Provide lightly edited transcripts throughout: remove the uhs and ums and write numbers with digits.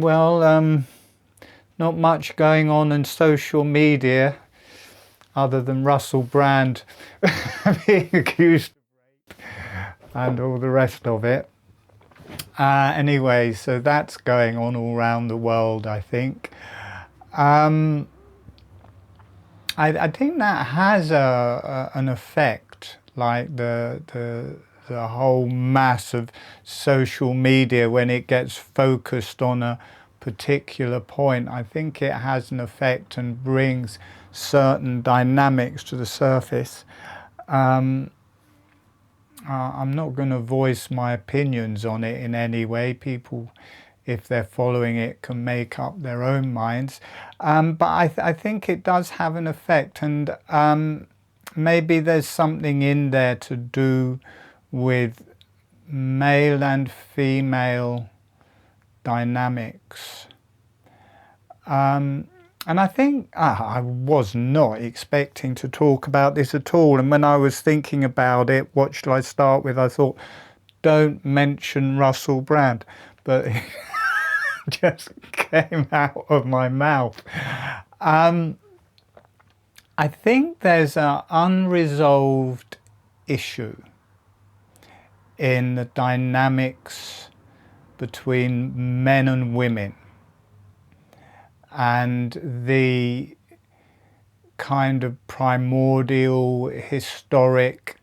Well, not much going on in social media other than Russell Brand being accused of rape and all the rest of it. Anyway, so that's going on all around the world, I think. I think that has an effect, like the whole mass of social media, when it gets focused on a particular point. I think it has an effect and brings certain dynamics to the surface. I'm not going to voice my opinions on it in any way. People, if they're following it, can make up their own minds. But I think it does have an effect, and maybe there's something in there to do with male and female dynamics. And I think I was not expecting to talk about this at all. And when I was thinking about it, what should I start with? I thought, don't mention Russell Brand. But it just came out of my mouth. I think there's an unresolved issue in the dynamics between men and women, and the kind of primordial, historic,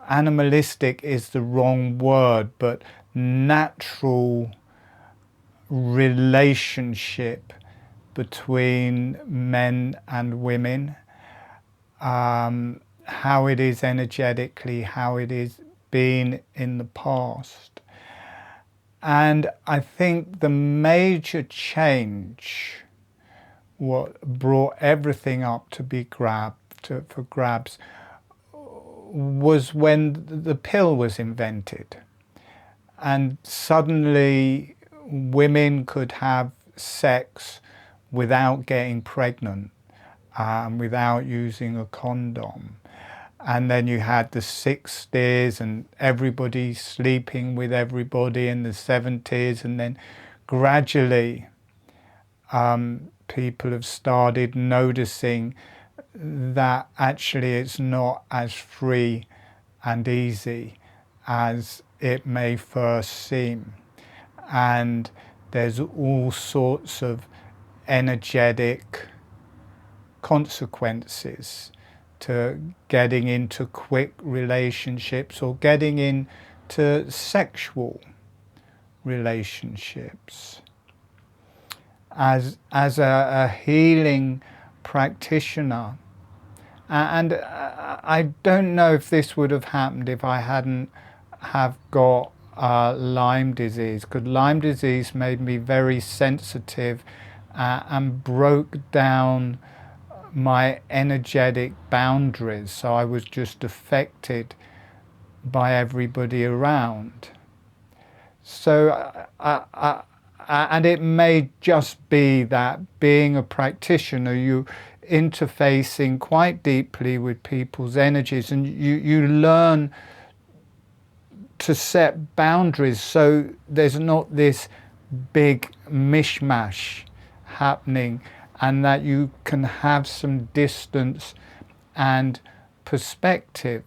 animalistic is the wrong word, but natural relationship between men and women, how it is energetically, how it is been in the past. And I think the major change, what brought everything up to be for grabs, was when the pill was invented. And suddenly women could have sex without getting pregnant, without using a condom. And then you had the 60s and everybody sleeping with everybody in the 70s. And then gradually people have started noticing that actually it's not as free and easy as it may first seem. And there's all sorts of energetic consequences to getting into quick relationships or getting into sexual relationships. As a healing practitioner, and I don't know if this would have happened if I hadn't have got Lyme disease, because Lyme disease made me very sensitive and broke down my energetic boundaries, so I was just affected by everybody around. So and it may just be that being a practitioner, you interfacing quite deeply with people's energies, and you learn to set boundaries so there's not this big mishmash happening, and that you can have some distance and perspective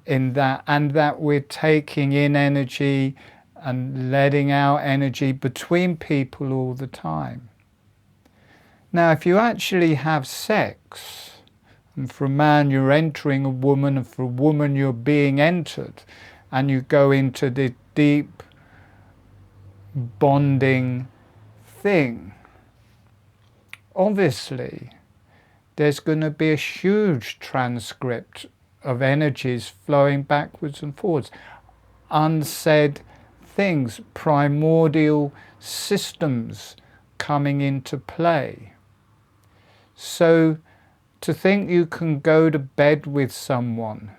in that, and that we're taking in energy and letting out energy between people all the time. Now, if you actually have sex, and for a man you're entering a woman, and for a woman you're being entered, and you go into the deep bonding thing, obviously there's going to be a huge transcript of energies flowing backwards and forwards, unsaid things, primordial systems coming into play. So to think you can go to bed with someone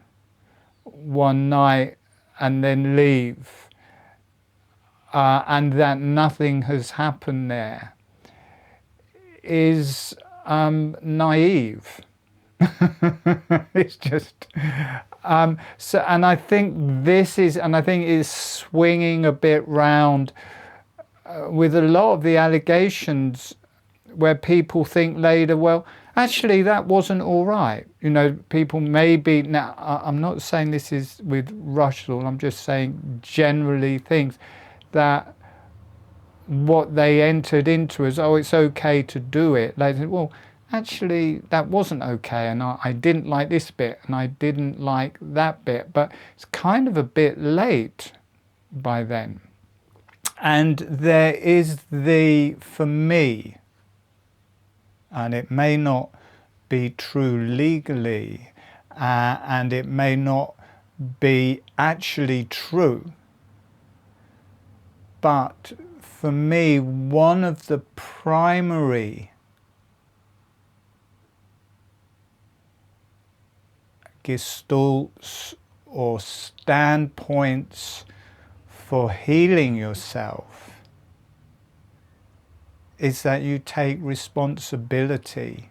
one night and then leave, and that nothing has happened there, is naive. It's just so, and I think this is, and I think it's swinging a bit round with a lot of the allegations where people think later, well, actually that wasn't all right. You know, people maybe, now I'm not saying this is with Russell, I'm just saying generally things that what they entered into as, oh, it's okay to do it. They said, well, actually that wasn't okay, and I didn't like this bit and I didn't like that bit, but it's kind of a bit late by then. And there is for me, and it may not be true legally, and it may not be actually true, but for me, one of the primary gestalts or standpoints for healing yourself is that you take responsibility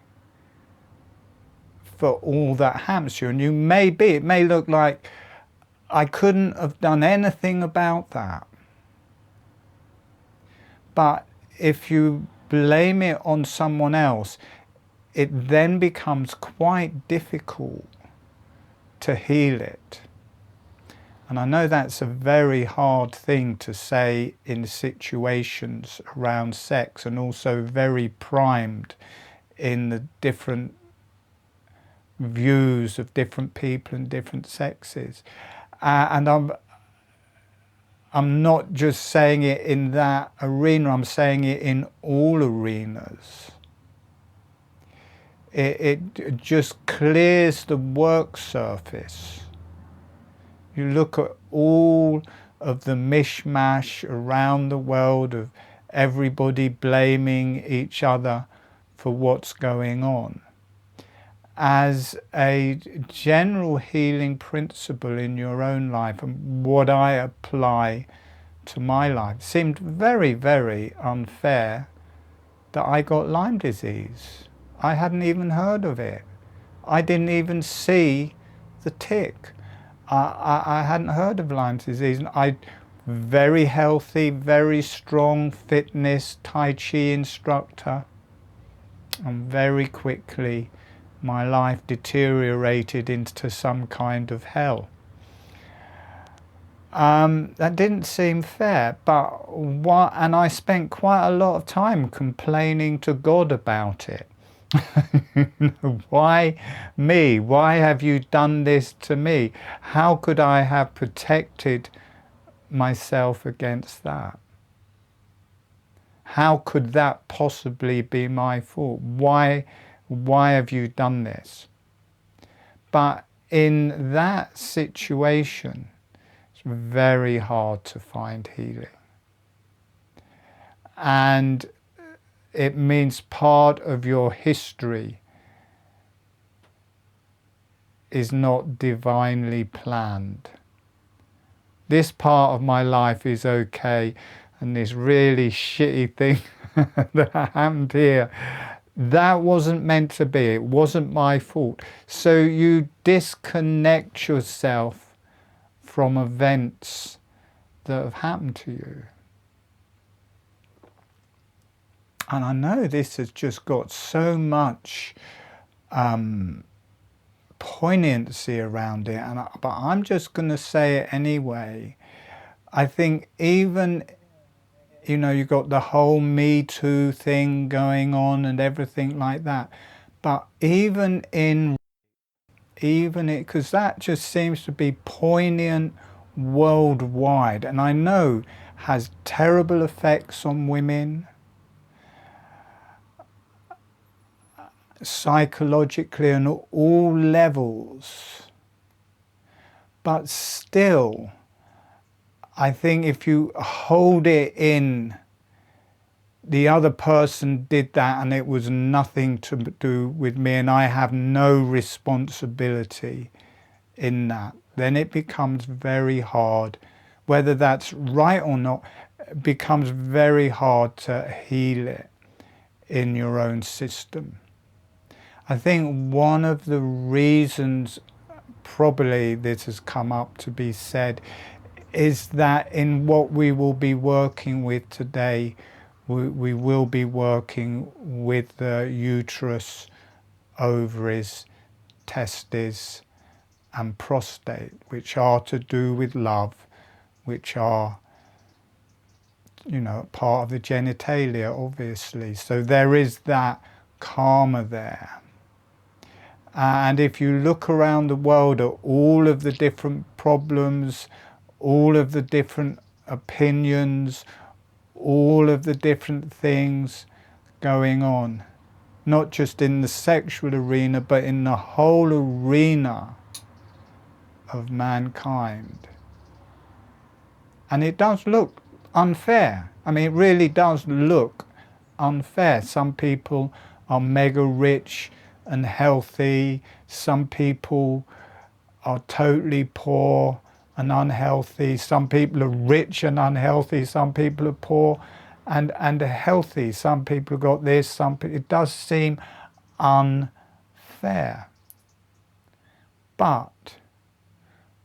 for all that happens to you. And it may look like I couldn't have done anything about that. But if you blame it on someone else, it then becomes quite difficult to heal it. And I know that's a very hard thing to say in situations around sex, and also very primed in the different views of different people and different sexes. And I'm not just saying it in that arena, I'm saying it in all arenas. It just clears the work surface. You look at all of the mishmash around the world of everybody blaming each other for what's going on. As a general healing principle in your own life, and what I apply to my life, seemed very, very unfair that I got Lyme disease. I hadn't even heard of it. I didn't even see the tick. I hadn't heard of Lyme disease. I very healthy, very strong fitness Tai Chi instructor, and very quickly my life deteriorated into some kind of hell. That didn't seem fair, and I spent quite a lot of time complaining to God about it. Why me? Why have you done this to me? How could I have protected myself against that? How could that possibly be my fault? Why have you done this? But in that situation, it's very hard to find healing. And it means part of your history is not divinely planned. This part of my life is okay, and this really shitty thing that happened here, that wasn't meant to be. It wasn't my fault. So you disconnect yourself from events that have happened to you. And I know this has just got so much poignancy around it, but I'm just going to say it anyway. I think even, you know, you've got the whole Me Too thing going on and everything like that. But even it, because that just seems to be poignant worldwide, and I know has terrible effects on women, psychologically and at all levels. But still, I think if you hold it in, the other person did that and it was nothing to do with me and I have no responsibility in that, then it becomes very hard, whether that's right or not, it becomes very hard to heal it in your own system. I think one of the reasons probably this has come up to be said is that in what we will be working with today, we will be working with the uterus, ovaries, testis and prostate, which are to do with love, which are, you know, part of the genitalia, obviously. So there is that karma there. And if you look around the world at all of the different problems, all of the different opinions, all of the different things going on, not just in the sexual arena, but in the whole arena of mankind. And it does look unfair. I mean, it really does look unfair. Some people are mega rich and healthy. Some people are totally poor and unhealthy. Some people are rich and unhealthy. Some people are poor and healthy. Some people have got this. It does seem unfair. But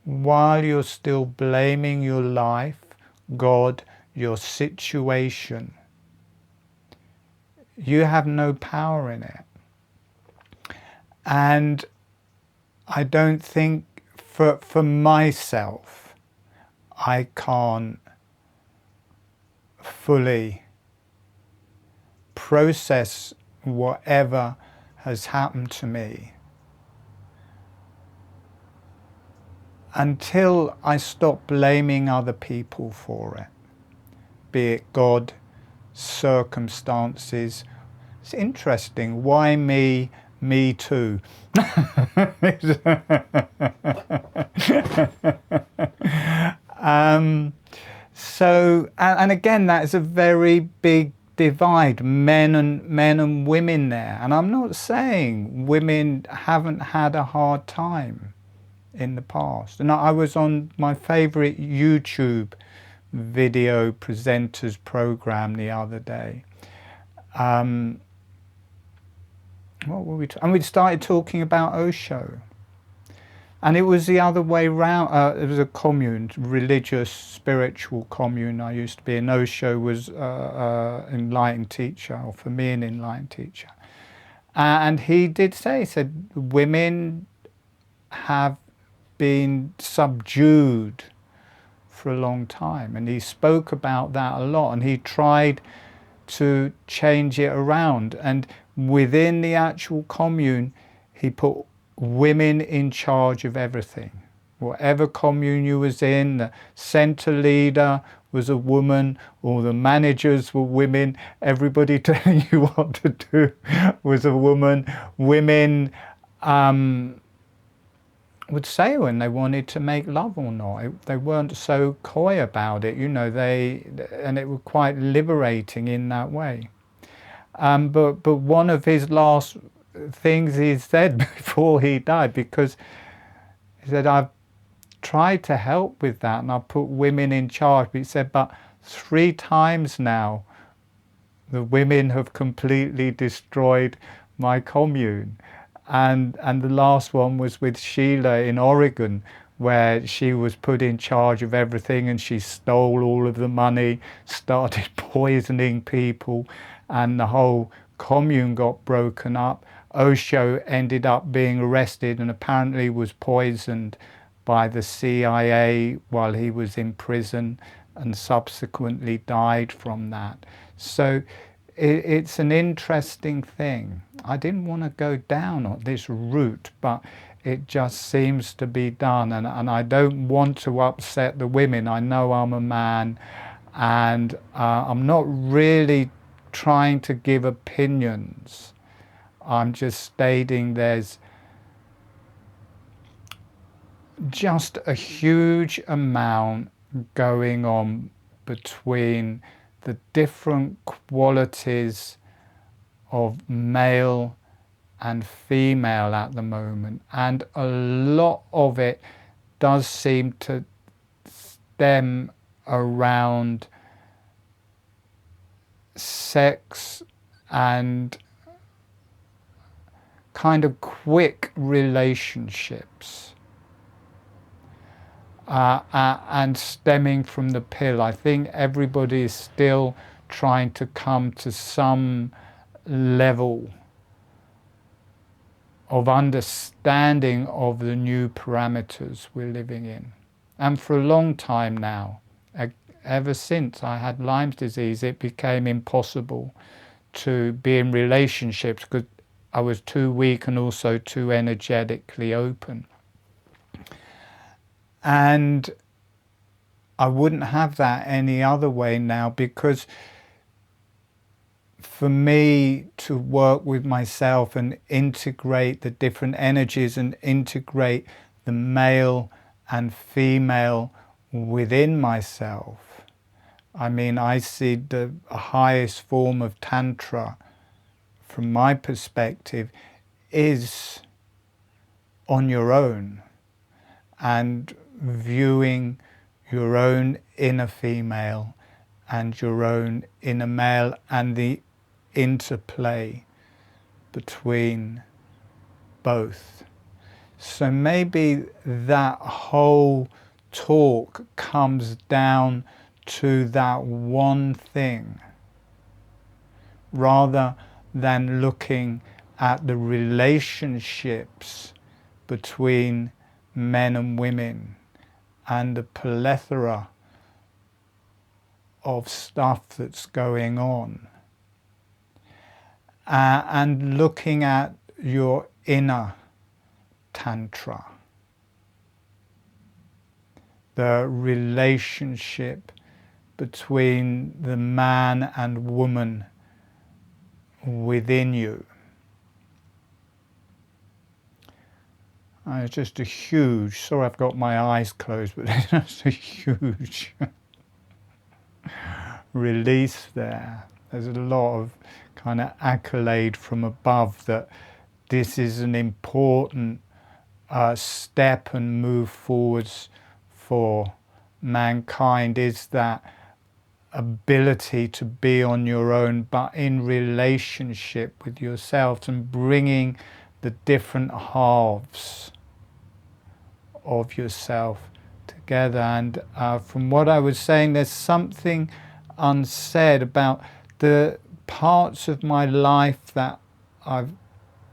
while you're still blaming your life, God, your situation, you have no power in it. And I don't think, for myself, I can't fully process whatever has happened to me until I stop blaming other people for it, be it God, circumstances. It's interesting, why me too? So, and again, that is a very big divide, men and women there. And I'm not saying women haven't had a hard time in the past. And I was on my favorite YouTube video presenters program the other day. What were we? And we started talking about Osho. And it was the other way round. It was a commune, religious, spiritual commune I used to be in. Osho was an enlightened teacher, or for me an enlightened teacher. And he did say, he said, women have been subdued for a long time. And he spoke about that a lot. And he tried to change it around. And within the actual commune, he put women in charge of everything. Whatever commune you was in, the center leader was a woman, or the managers were women, everybody telling you what to do was a woman. Women would say when they wanted to make love or not. They weren't so coy about it, you know, and it was quite liberating in that way. But one of his last things he said before he died, because he said, I've tried to help with that and I've put women in charge, but he said, but 3 times now the women have completely destroyed my commune. And the last one was with Sheila in Oregon, where she was put in charge of everything and she stole all of the money, started poisoning people, and the whole commune got broken up. Osho ended up being arrested and apparently was poisoned by the CIA while he was in prison, and subsequently died from that. So it's an interesting thing. I didn't want to go down on this route, but it just seems to be done, and I don't want to upset the women. I know I'm a man, and I'm not really trying to give opinions. I'm just stating there's just a huge amount going on between the different qualities of male and female at the moment, and a lot of it does seem to stem around sex and kind of quick relationships. and stemming from the pill. I think everybody is still trying to come to some level of understanding of the new parameters we're living in. And for a long time now, ever since I had Lyme's disease, it became impossible to be in relationships because I was too weak and also too energetically open. And I wouldn't have that any other way now, because for me to work with myself and integrate the different energies and integrate the male and female within myself, I mean, I see the highest form of Tantra, from my perspective, is on your own, and viewing your own inner female and your own inner male, and the interplay between both. So maybe that whole talk comes down to that one thing, rather than looking at the relationships between men and women and the plethora of stuff that's going on, and looking at your inner Tantra, the relationship between the man and woman within you. It's just a huge, sorry I've got my eyes closed, but there's just a huge release there. There's a lot of kind of accolade from above that this is an important step and move forwards for mankind, is that ability to be on your own but in relationship with yourself, and bringing the different halves of yourself together. And from what I was saying, there's something unsaid about the parts of my life that I've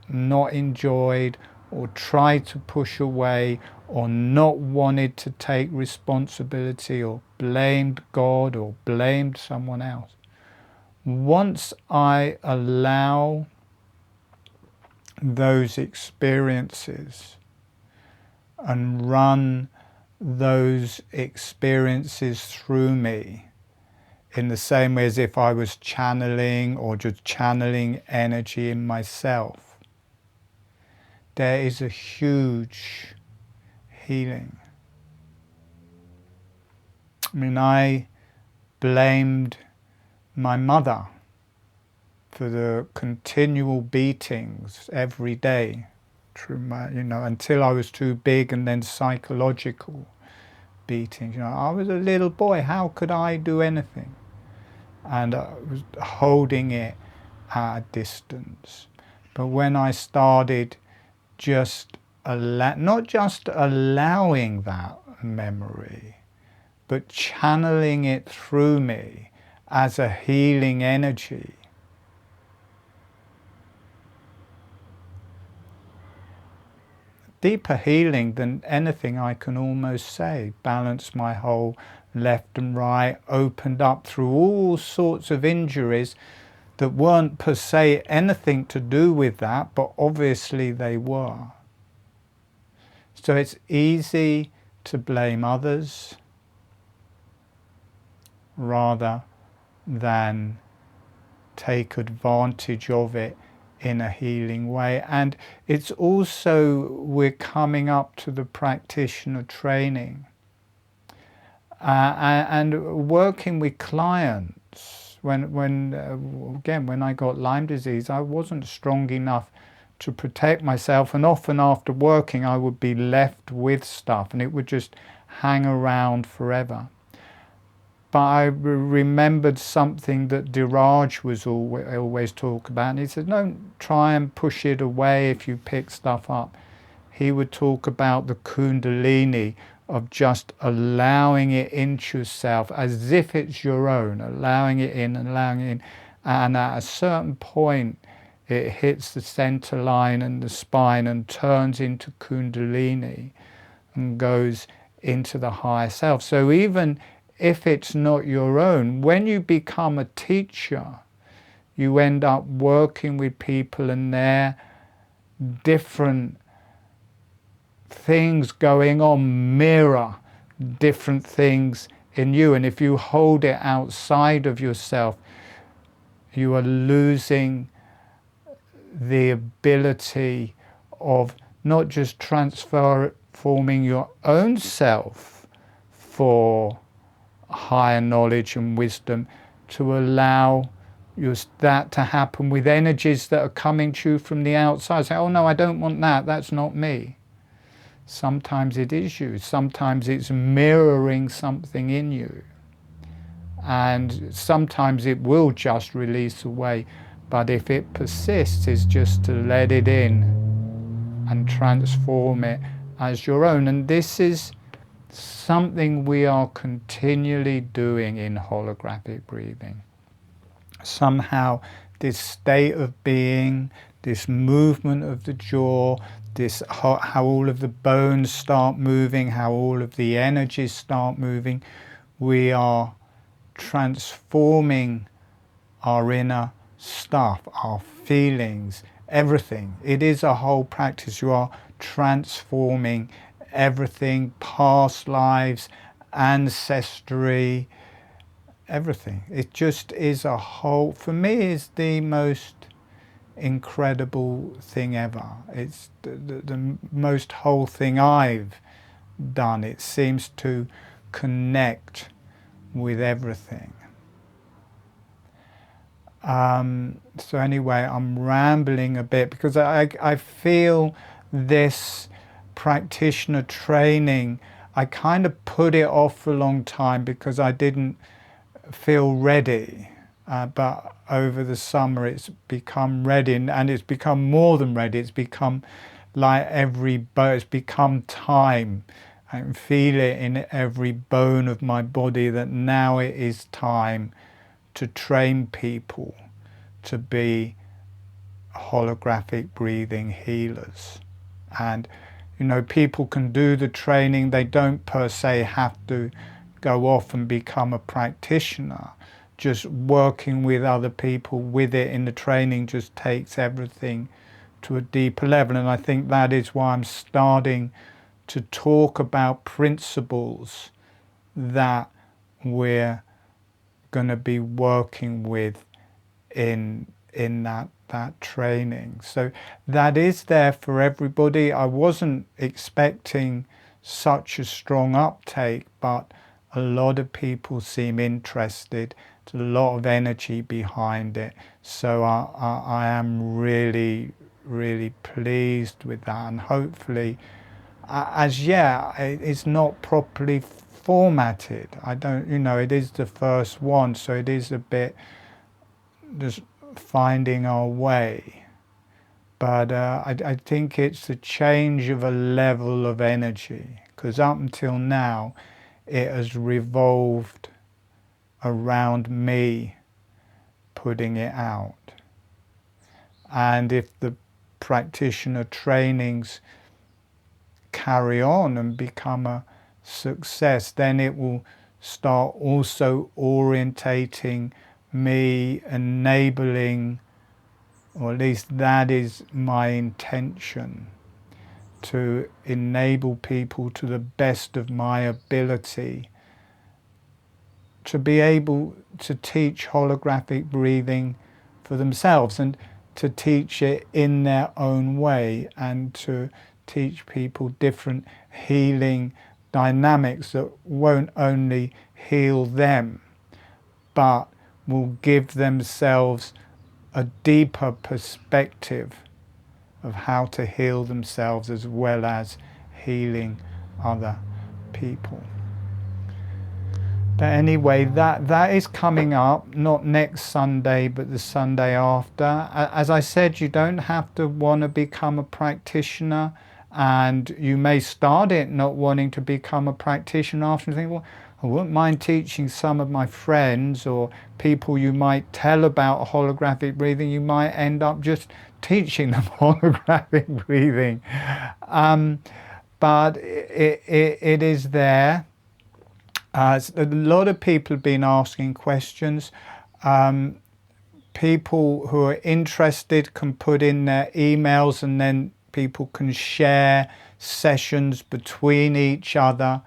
not enjoyed or tried to push away or not wanted to take responsibility or blamed God or blamed someone else. Once I allow those experiences and run those experiences through me in the same way as if I was channeling or just channeling energy in myself, there is a huge healing. I mean, I blamed my mother for the continual beatings every day through my, until I was too big, and then psychological beatings. I was a little boy, how could I do anything? And I was holding it at a distance. But when I started just not just allowing that memory, but channeling it through me as a healing energy, deeper healing than anything I can almost say, balanced my whole left and right, opened up through all sorts of injuries that weren't per se anything to do with that, but obviously they were. So it's easy to blame others rather than take advantage of it in a healing way. And it's also, we're coming up to the practitioner training and working with clients. When I got Lyme disease, I wasn't strong enough to protect myself, and often after working I would be left with stuff and it would just hang around forever. But I remembered something that Diraj was always talk about, and he said, don't try and push it away if you pick stuff up. He would talk about the kundalini of just allowing it into yourself as if it's your own, allowing it in and allowing it in. And at a certain point, it hits the center line and the spine and turns into Kundalini and goes into the higher self. So even if it's not your own, when you become a teacher, you end up working with people and their different things going on mirror different things in you. And if you hold it outside of yourself, you are losing the ability of not just transforming your own self for higher knowledge and wisdom, to allow that to happen with energies that are coming to you from the outside. Say, oh no, I don't want that, that's not me. Sometimes it is you, sometimes it's mirroring something in you. And sometimes it will just release away, but if it persists, it's just to let it in and transform it as your own. And this is something we are continually doing in holographic breathing. Somehow this state of being, this movement of the jaw, this how all of the bones start moving, how all of the energies start moving, we are transforming our inner stuff, our feelings, everything. It is a whole practice. You are transforming everything, past lives, ancestry, everything. It just is a whole, for me, is the most incredible thing ever. It's the most whole thing I've done. It seems to connect with everything. So anyway, I'm rambling a bit because I feel this practitioner training, I kind of put it off for a long time because I didn't feel ready. But over the summer it's become ready, and it's become more than ready. It's become like it's become time. I can feel it in every bone of my body that now it is time to train people to be holographic breathing healers. And you know, people can do the training, they don't per se have to go off and become a practitioner. Just working with other people with it in the training just takes everything to a deeper level. And I think that is why I'm starting to talk about principles that we're going to be working with in that training. So that is there for everybody. I wasn't expecting such a strong uptake, but a lot of people seem interested. There's a lot of energy behind it. So I am really, really pleased with that. And hopefully, as yet, it's not properly formatted. I don't, you know, it is the first one, so it is a bit just finding our way. But I think it's a change of a level of energy, because up until now, it has revolved around me putting it out. And if the practitioner trainings carry on and become a success, then it will start also orientating me, enabling, or at least that is my intention, to enable people to the best of my ability to be able to teach holographic breathing for themselves and to teach it in their own way, and to teach people different healing dynamics that won't only heal them, but will give themselves a deeper perspective of how to heal themselves as well as healing other people. But anyway, that is coming up, not next Sunday, but the Sunday after. As I said, you don't have to want to become a practitioner, And you may start it not wanting to become a practitioner after and think, well, I wouldn't mind teaching some of my friends or people you might tell about holographic breathing. You might end up just teaching them holographic breathing. But it is there. A lot of people have been asking questions. People who are interested can put in their emails, and then people can share sessions between each other,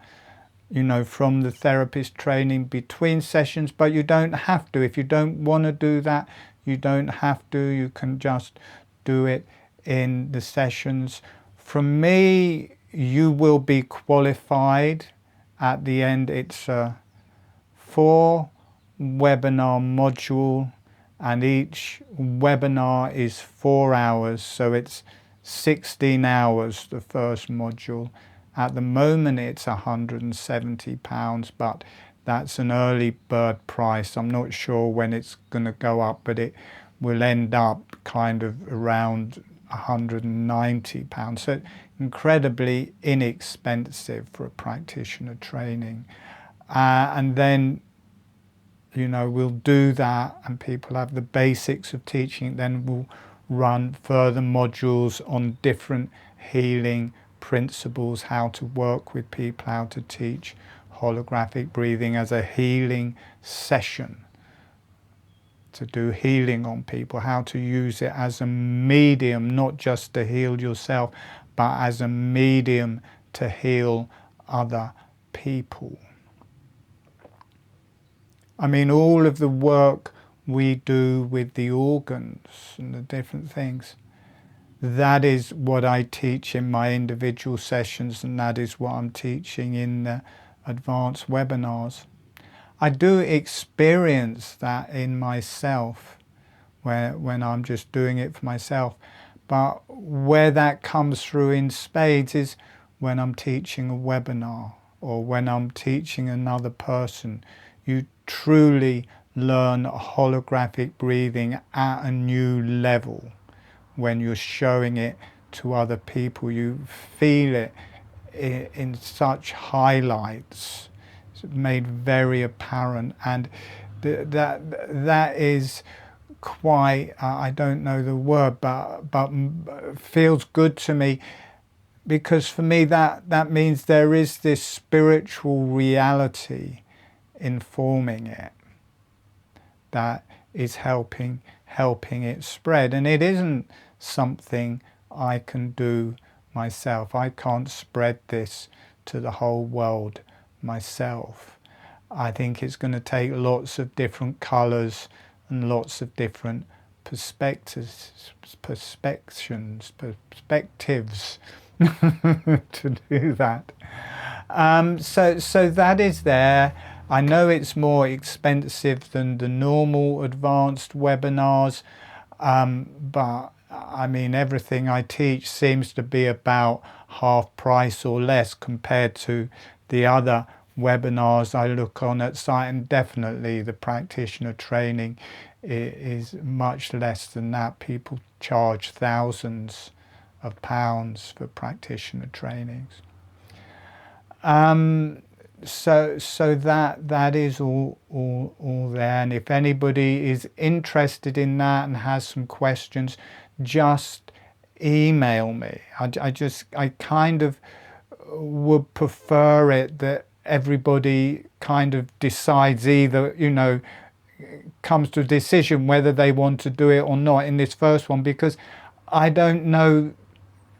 you know, from the therapist training between sessions. But you don't have to. If you don't want to do that, you don't have to. You can just do it in the sessions. From me, you will be qualified at the end. It's a 4-webinar module, and each webinar is 4 hours, so it's 16 hours, the first module. At the moment it's £170, but that's an early bird price. I'm not sure when it's going to go up, but it will end up kind of around £190. So incredibly inexpensive for a practitioner training. And then, you know, we'll do that and people have the basics of teaching. Then we'll run further modules on different healing principles, how to work with people, how to teach holographic breathing as a healing session, to do healing on people, how to use it as a medium, not just to heal yourself, but as a medium to heal other people. I mean, all of the work we do with the organs and the different things, that is what I teach in my individual sessions, and that is what I'm teaching in the advanced webinars. I do experience that in myself when I'm just doing it for myself, but where that comes through in spades is when I'm teaching a webinar or when I'm teaching another person. You truly learn holographic breathing at a new level. When you're showing it to other people, you feel it in such highlights. It's made very apparent, and that is quite, I don't know the word, but feels good to me, because for me that means there is this spiritual reality informing it that is helping it spread. And it isn't something I can do myself. I can't spread this to the whole world myself. I think it's going to take lots of different colors and lots of different perspectives to do that. So that is there. I know it's more expensive than the normal advanced webinars, but I mean, everything I teach seems to be about half price or less compared to the other webinars I look on at site, and definitely the practitioner training is much less than that. People charge thousands of pounds for practitioner trainings. So that is all there, and if anybody is interested in that and has some questions, just email me. I kind of would prefer it that everybody kind of decides, either, you know, comes to a decision whether they want to do it or not in this first one, because I don't know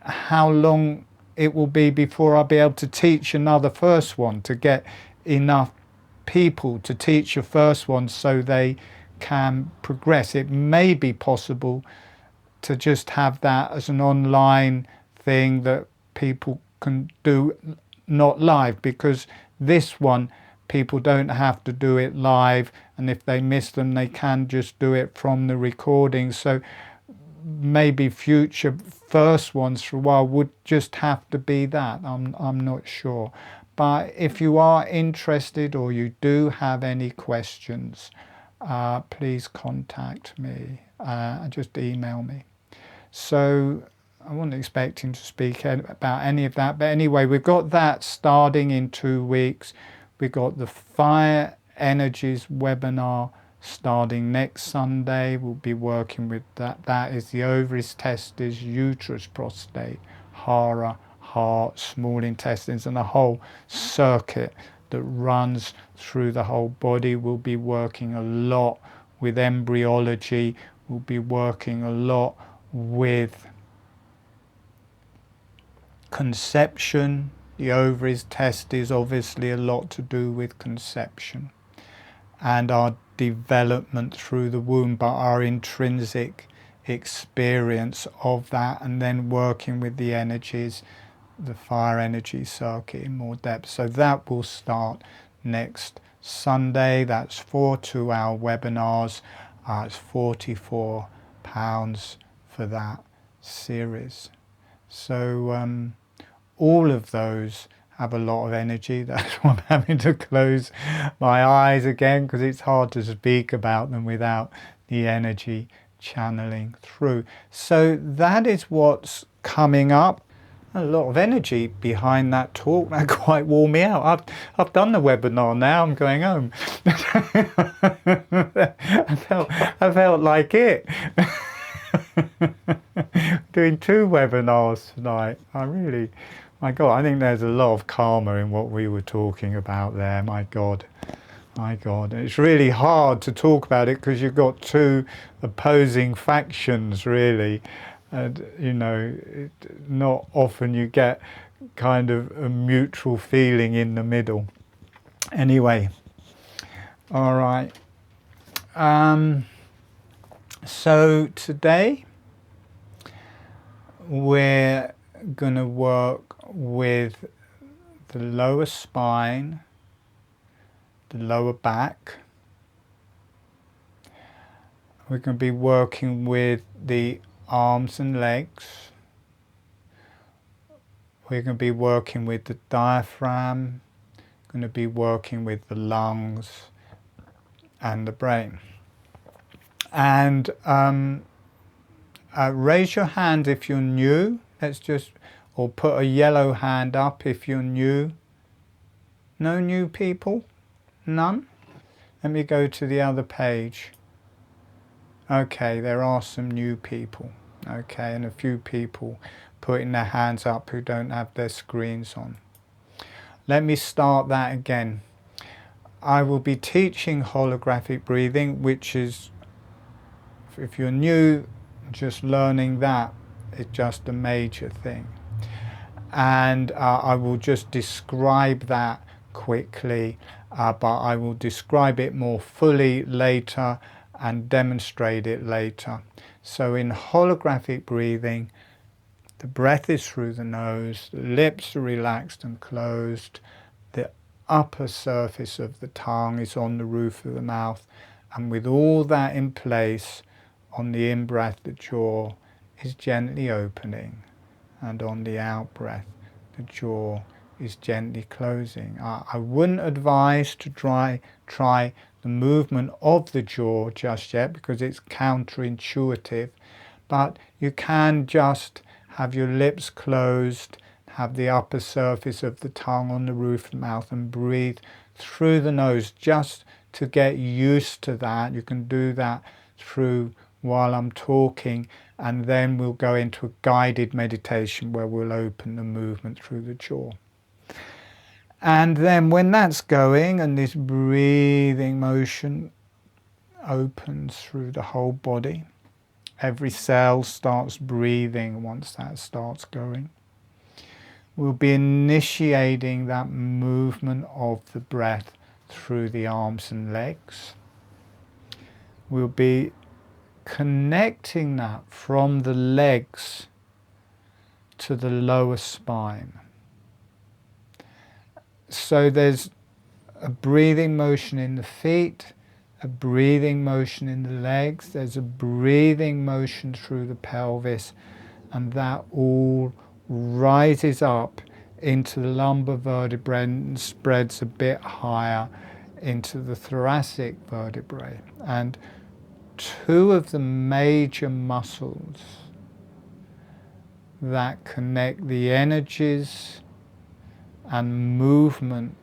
how long it will be before I'll be able to teach another first one, to get enough people to teach a first one so they can progress. It may be possible to just have that as an online thing that people can do, not live, because this one people don't have to do it live, and if they miss them they can just do it from the recording. So maybe future first ones for a while would just have to be that. I'm not sure. But if you are interested or you do have any questions, please contact me. Just email me. So I wasn't expecting to speak about any of that, but anyway, we've got that starting in 2 weeks. We've got the Fire Energies webinar starting next Sunday. We'll be working with that. That is the ovaries, testes, uterus, prostate, Hara Heart, small intestines, and the whole circuit that runs through the whole body. We'll be working a lot with embryology. We'll be working a lot with conception. The ovaries, testes, obviously a lot to do with conception and our development through the womb, but our intrinsic experience of that, and then working with the energies, the fire energy circuit in more depth. So that will start next Sunday. That's 4 2-hour webinars. It's £44 for that series. So all of those have a lot of energy. That's why I'm having to close my eyes again, because it's hard to speak about them without the energy channeling through. So that is what's coming up. A lot of energy behind that talk. That quite wore me out. I've done the webinar now. I'm going home. I felt like it. Doing 2 webinars tonight. My God, I think there's a lot of karma in what we were talking about there. My God. And it's really hard to talk about it because you've got 2 opposing factions, really. And, you know, not often you get kind of a mutual feeling in the middle. Anyway, all right. So today we're going to work with the lower spine, the lower back. We're going to be working with the arms and legs. We're going to be working with the diaphragm. Going to be working with the lungs and the brain. And raise your hand if you're new. Or put a yellow hand up if you're new. No new people? None? Let me go to the other page. Okay, there are some new people. Okay, and a few people putting their hands up who don't have their screens on. Let me start that again. I will be teaching holographic breathing, which is, if you're new, just learning that is just a major thing. And I will just describe that quickly, but I will describe it more fully later and demonstrate it later. So in holographic breathing, the breath is through the nose, the lips are relaxed and closed, the upper surface of the tongue is on the roof of the mouth, and with all that in place, on the in-breath the jaw is gently opening, and on the out-breath the jaw is gently closing. I wouldn't advise to try the movement of the jaw just yet because it's counterintuitive, but you can just have your lips closed, have the upper surface of the tongue on the roof of the mouth, and breathe through the nose just to get used to that. You can do that through while I'm talking, and then we'll go into a guided meditation where we'll open the movement through the jaw. And then when that's going and this breathing motion opens through the whole body, every cell starts breathing once that starts going. We'll be initiating that movement of the breath through the arms and legs. We'll be connecting that from the legs to the lower spine. So there's a breathing motion in the feet, a breathing motion in the legs, there's a breathing motion through the pelvis, and that all rises up into the lumbar vertebrae and spreads a bit higher into the thoracic vertebrae. And 2 of the major muscles that connect the energies and movement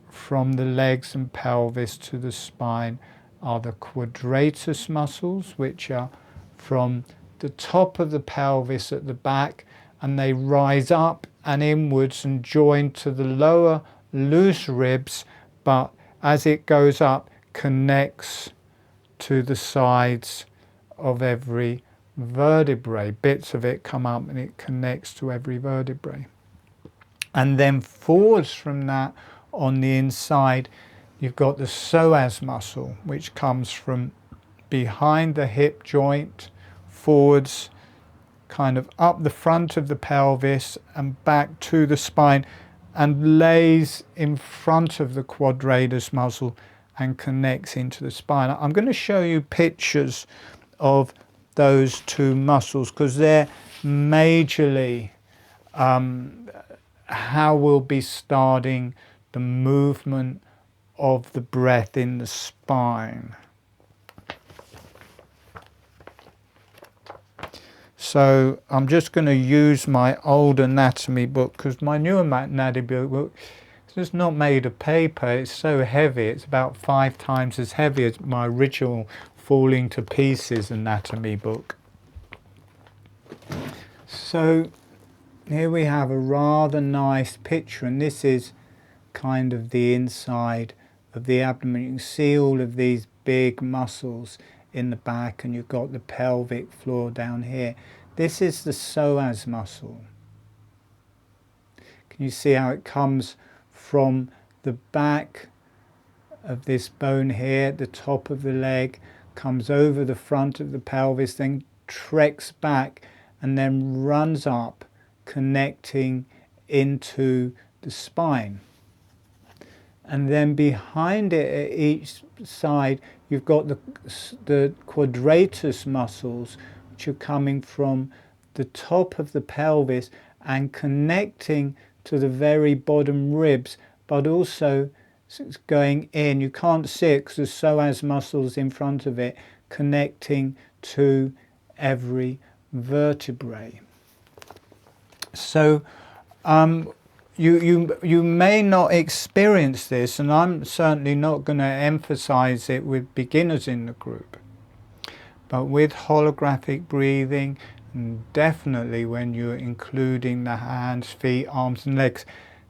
from the legs and pelvis to the spine are the quadratus muscles, which are from the top of the pelvis at the back, and they rise up and inwards and join to the lower loose ribs, but as it goes up, connects to the sides of every vertebrae. Bits of it come up and it connects to every vertebrae. And then forwards from that, on the inside, you've got the psoas muscle, which comes from behind the hip joint, forwards, kind of up the front of the pelvis and back to the spine, and lays in front of the quadratus muscle and connects into the spine. I'm going to show you pictures of those two muscles because they're majorly how we'll be starting the movement of the breath in the spine. So I'm just going to use my old anatomy book because my new anatomy book is just not made of paper. It's so heavy. It's about 5 times as heavy as my original falling to pieces anatomy book. So here we have a rather nice picture, and this is kind of the inside of the abdomen. You can see all of these big muscles in the back, and you've got the pelvic floor down here. This is the psoas muscle. Can you see how it comes from the back of this bone here at the top of the leg, comes over the front of the pelvis, then treks back and then runs up, connecting into the spine. And then behind it at each side, you've got the quadratus muscles, which are coming from the top of the pelvis and connecting to the very bottom ribs, but also it's going in. You can't see it because the psoas muscles in front of it, connecting to every vertebrae. So you may not experience this, and I'm certainly not going to emphasize it with beginners in the group, but with holographic breathing, and definitely when you're including the hands, feet, arms and legs,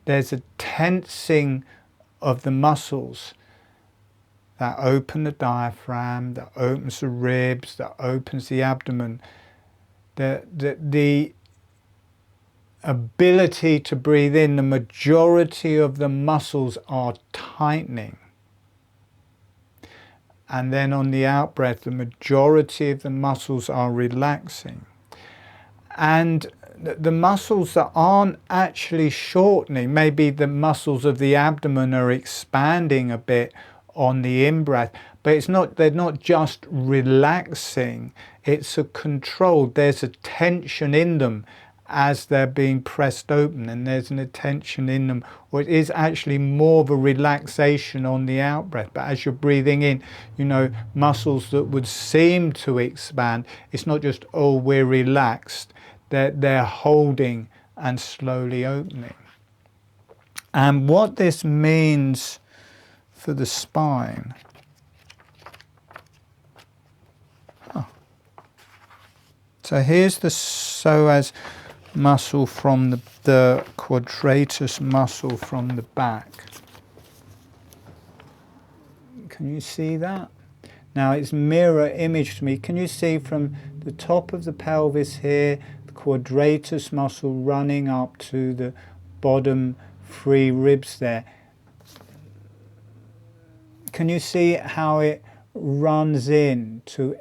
there's a tensing of the muscles that open the diaphragm, that opens the ribs, that opens the abdomen. The ability to breathe in, the majority of the muscles are tightening. And then on the out breath, the majority of the muscles are relaxing. And the muscles that aren't actually shortening, maybe the muscles of the abdomen are expanding a bit on the in-breath, but they're not just relaxing, it's a controlled, there's a tension in them as they're being pressed open, and there's an attention in them, or it is actually more of a relaxation on the out breath. But as you're breathing in, you know, muscles that would seem to expand, it's not just, oh, we're relaxed, they're holding and slowly opening. And what this means for the spine, so here's the psoas muscle from the quadratus muscle from the back. Can you see that? Now it's mirror image to me. Can you see from the top of the pelvis here, the quadratus muscle running up to the bottom 3 ribs there? Can you see how it runs in to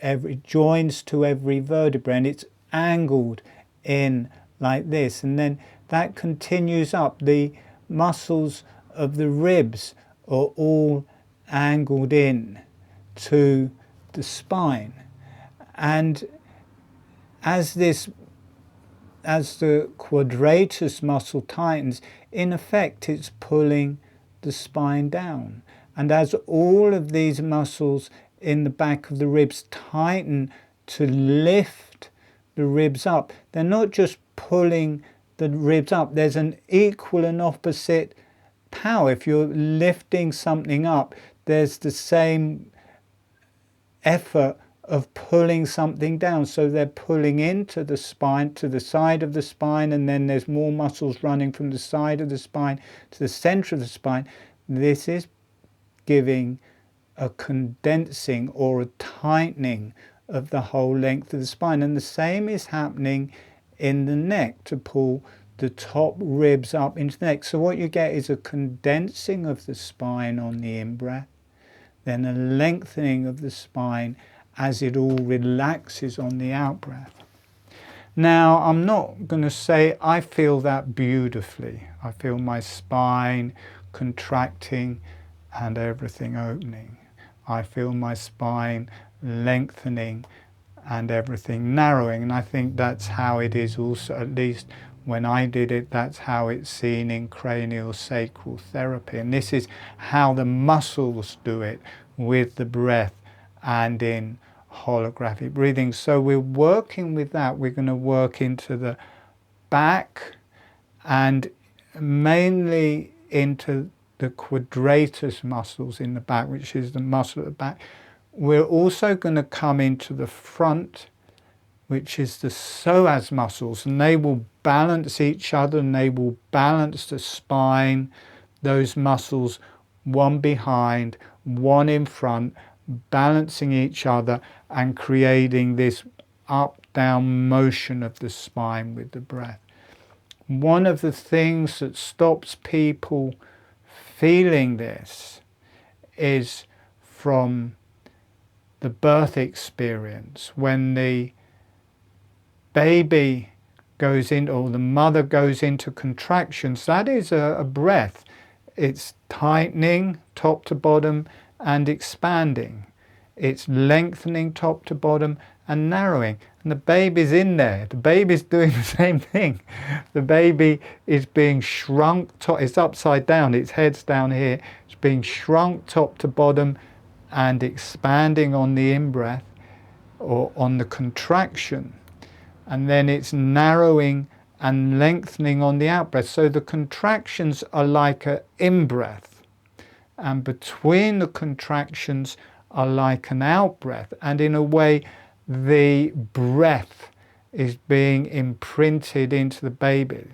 joins to every vertebra, and it's angled in like this, and then that continues up. The muscles of the ribs are all angled in to the spine, and as the quadratus muscle tightens, in effect it's pulling the spine down. And as all of these muscles in the back of the ribs tighten to lift the ribs up. They're not just pulling the ribs up. There's an equal and opposite power. If you're lifting something up, there's the same effort of pulling something down. So they're pulling into the spine, to the side of the spine, and then there's more muscles running from the side of the spine to the center of the spine. This is giving a condensing or a tightening of the whole length of the spine. And the same is happening in the neck to pull the top ribs up into the neck. So what you get is a condensing of the spine on the in-breath, then a lengthening of the spine as it all relaxes on the out-breath. Now, I'm not going to say I feel that beautifully. I feel my spine contracting and everything opening. I feel my spine lengthening and everything narrowing. And I think that's how it is also, at least when I did it, that's how it's seen in cranial sacral therapy. And this is how the muscles do it with the breath and in holographic breathing. So we're working with that. We're going to work into the back and mainly into the quadratus muscles in the back, which is the muscle at the back. We're also going to come into the front, which is the psoas muscles, and they will balance each other and they will balance the spine. Those muscles, one behind, one in front, balancing each other and creating this up-down motion of the spine with the breath. One of the things that stops people feeling this is from the birth experience. When the baby goes in, or the mother goes into contractions, that is a breath. It's tightening top to bottom and expanding. It's lengthening top to bottom and narrowing. And the baby's in there. The baby's doing the same thing. The baby is being shrunk, it's upside down, its head's down here. It's being shrunk top to bottom and expanding on the in-breath or on the contraction. And then it's narrowing and lengthening on the out-breath. So the contractions are like an in-breath. And between the contractions are like an out-breath. And in a way, the breath is being imprinted into the baby.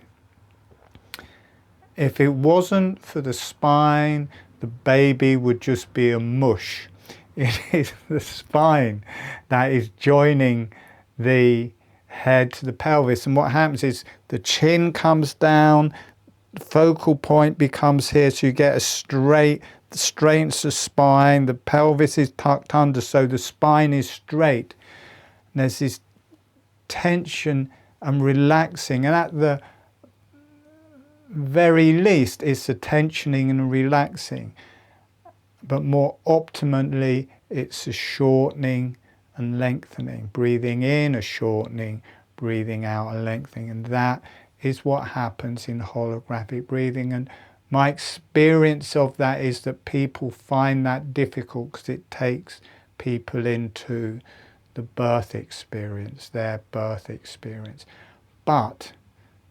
If it wasn't for the spine, the baby would just be a mush. It is the spine that is joining the head to the pelvis. And what happens is the chin comes down, the focal point becomes here, so you get a straightens the spine, the pelvis is tucked under, so the spine is straight. And there's this tension and relaxing, and at the very least it's a tensioning and a relaxing, but more optimally it's a shortening and lengthening. Breathing in, a shortening, breathing out, a lengthening, and that is what happens in holographic breathing. And my experience of that is that people find that difficult because it takes people into the birth experience, their birth experience. But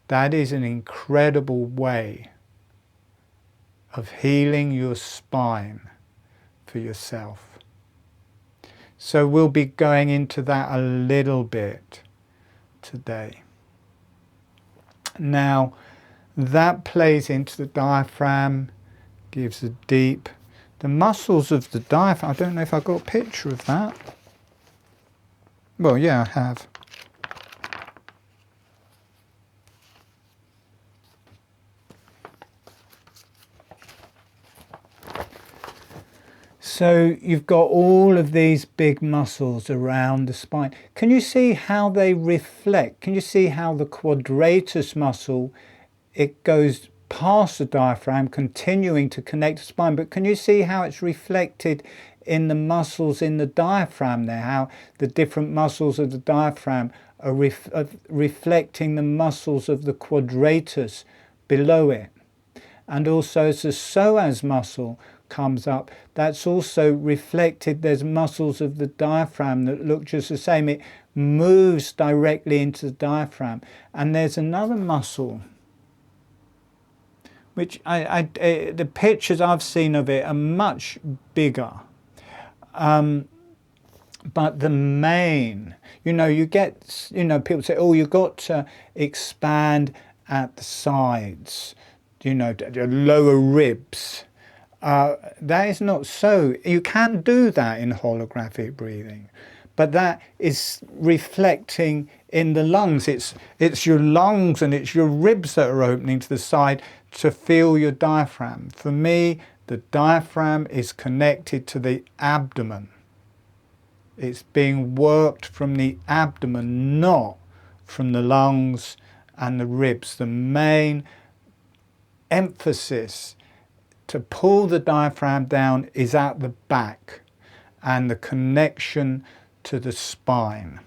that is an incredible way of healing your spine for yourself. So we'll be going into that a little bit today. Now, that plays into the diaphragm, gives a deep, the muscles of the diaphragm, I don't know if I've got a picture of that. Well, yeah, I have. So you've got all of these big muscles around the spine. Can you see how they reflect? Can you see how the quadratus muscle, it goes past the diaphragm, continuing to connect the spine, but can you see how it's reflected in the muscles in the diaphragm there, how the different muscles of the diaphragm are reflecting the muscles of the quadratus below it? And also as the psoas muscle comes up, that's also reflected. There's muscles of the diaphragm that look just the same. It moves directly into the diaphragm. And there's another muscle, which the pictures I've seen of it are much bigger. But the main, you get, people say, oh, you've got to expand at the sides, the lower ribs. That is not so. You can do that in holographic breathing, but that is reflecting in the lungs. It's your lungs and it's your ribs that are opening to the side to feel your diaphragm. For me, the diaphragm is connected to the abdomen. It's being worked from the abdomen, not from the lungs and the ribs. The main emphasis to pull the diaphragm down is at the back and the connection to the spine.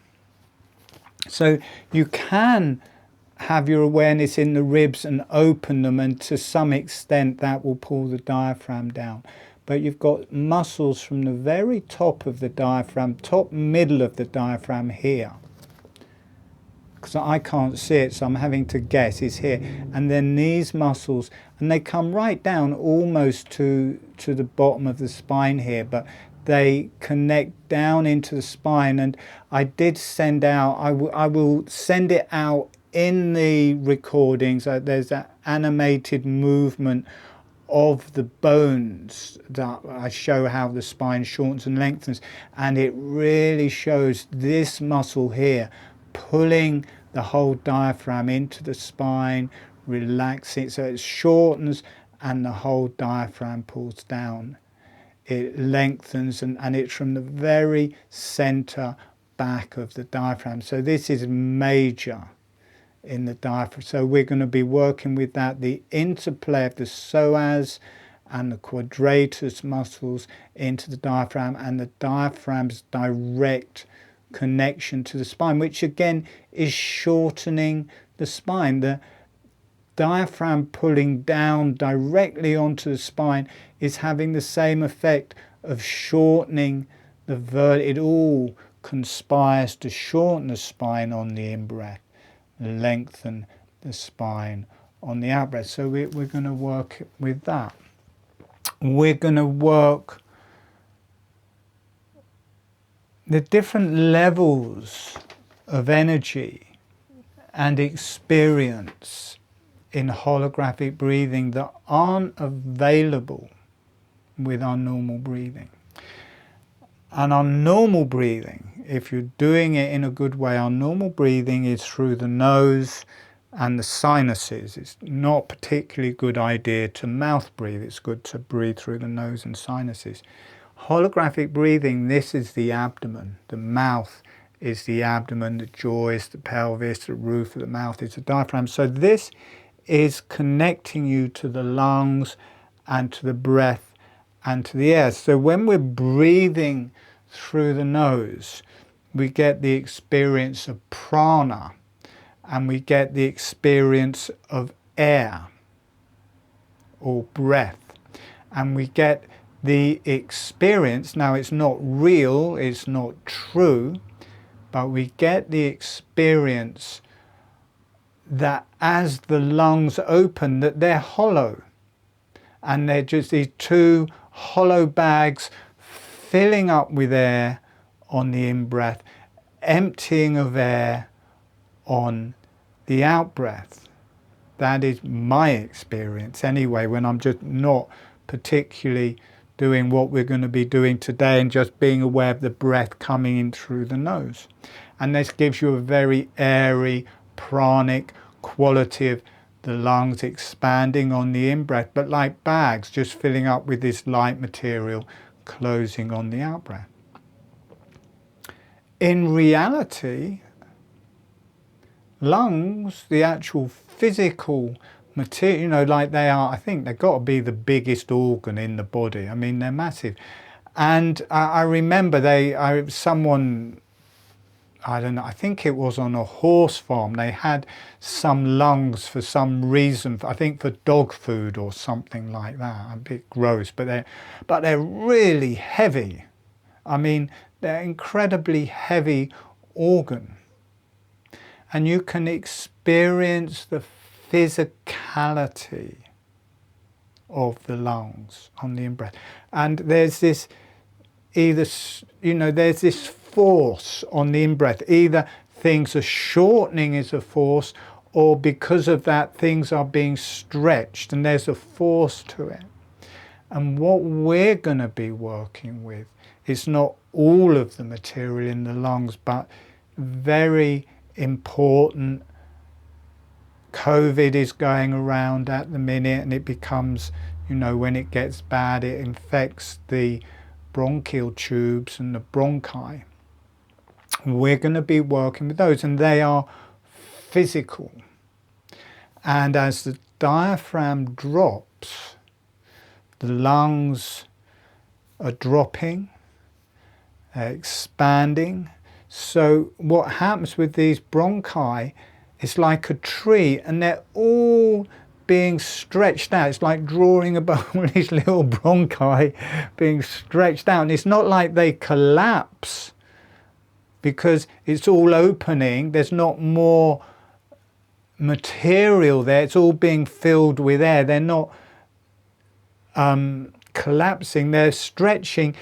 So you can have your awareness in the ribs and open them, and to some extent that will pull the diaphragm down. But you've got muscles from the very top of the diaphragm, top middle of the diaphragm here. Because I can't see it, so I'm having to guess, is here. And then these muscles, and they come right down almost to the bottom of the spine here, but they connect down into the spine. And I did send out, I will send it out in the recordings. There's that animated movement of the bones that I show how the spine shortens and lengthens, and it really shows this muscle here pulling the whole diaphragm into the spine, relaxing, so it shortens and the whole diaphragm pulls down. It lengthens, and it's from the very center back of the diaphragm. So this is major in the diaphragm. So we're going to be working with that, the interplay of the psoas and the quadratus muscles into the diaphragm, and the diaphragm's direct connection to the spine, which again is shortening the spine. The diaphragm pulling down directly onto the spine is having the same effect of shortening the vertebrae. It all conspires to shorten the spine on the in-breath, lengthen the spine on the out-breath. So we're going to work with that. We're going to work the different levels of energy and experience in holographic breathing that aren't available with our normal breathing. And our normal breathing, if you're doing it in a good way, our normal breathing is through the nose and the sinuses. It's not a particularly good idea to mouth breathe. It's good to breathe through the nose and sinuses. Holographic breathing, this is the abdomen. The mouth is the abdomen, the jaw is the pelvis, the roof of the mouth is the diaphragm. So this is connecting you to the lungs and to the breath and to the air. So when we're breathing through the nose, we get the experience of prana, and we get the experience of air or breath, and we get the experience, now it's not real, it's not true, but we get the experience that as the lungs open, that they're hollow, and they're just these two hollow bags filling up with air on the in-breath, emptying of air on the out-breath. That is my experience anyway, when I'm just not particularly doing what we're going to be doing today and just being aware of the breath coming in through the nose. And this gives you a very airy, pranic quality of the lungs expanding on the in-breath, but like bags just filling up with this light material, closing on the out-breath. In reality, lungs, the actual physical material, like they are, I think they've got to be the biggest organ in the body. I mean, they're massive. And I remember someone, I don't know, I think it was on a horse farm, they had some lungs for some reason, I think for dog food or something like that. A bit gross, but they're really heavy. I mean, they're incredibly heavy organ. And you can experience the physicality of the lungs on the in-breath. And there's this there's this force on the in-breath. Either things are shortening as a force, or because of that things are being stretched, and there's a force to it. And what we're going to be working with is not all of the material in the lungs, but very important. COVID is going around at the minute, and it becomes, when it gets bad, it infects the bronchial tubes and the bronchi. We're going to be working with those, and they are physical. And as the diaphragm drops, the lungs are dropping, expanding. So what happens with these bronchi is like a tree, and they're all being stretched out. It's like drawing about all these little bronchi being stretched out. And it's not like they collapse because it's all opening. There's not more material there. It's all being filled with air. They're not collapsing. They're stretching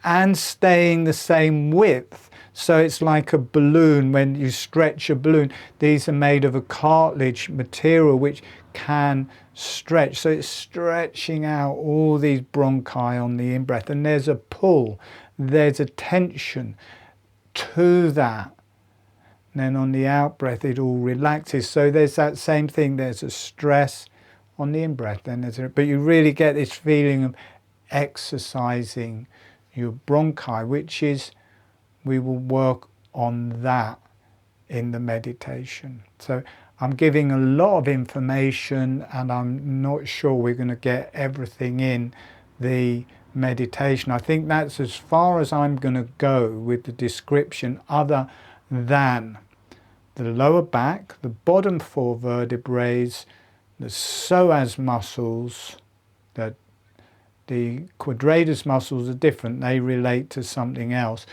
and staying the same width. So it's like a balloon. When you stretch a balloon, these are made of a cartilage material which can stretch. So it's stretching out all these bronchi on the in-breath, and there's a pull, there's a tension to that. And then on the out-breath it all relaxes. So there's that same thing, there's a stress on the in-breath, but you really get this feeling of exercising your bronchi, which is, we will work on that in the meditation. So I'm giving a lot of information, and I'm not sure we're going to get everything in the meditation. I think that's as far as I'm going to go with the description, other than the lower back, the bottom 4 vertebrae, the psoas muscles. The quadratus muscles are different, they relate to something else,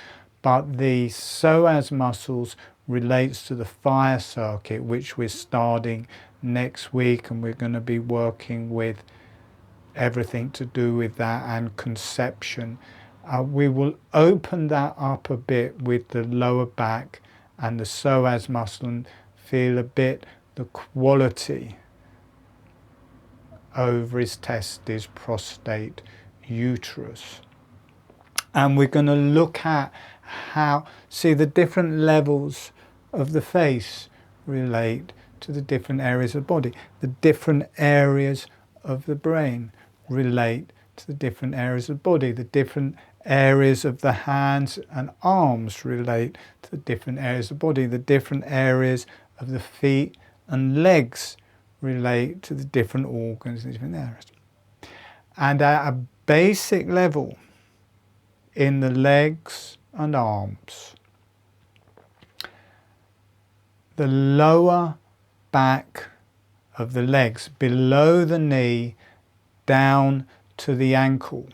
but the psoas muscles relates to the fire circuit, which we're starting next week, and we're going to be working with everything to do with that and conception. We will open that up a bit with the lower back and the psoas muscle, and feel a bit the quality: ovaries, testis, prostate, uterus. And we're going to look at see the different levels of the face relate to the different areas of the body. The different areas of the brain relate to the different areas of the body. The different areas of the hands and arms relate to the different areas of the body. The different areas of the feet and legs relate to the different organs and different areas. And at a basic level, in the legs and arms, the lower back of the legs, below the knee, down to the ankle,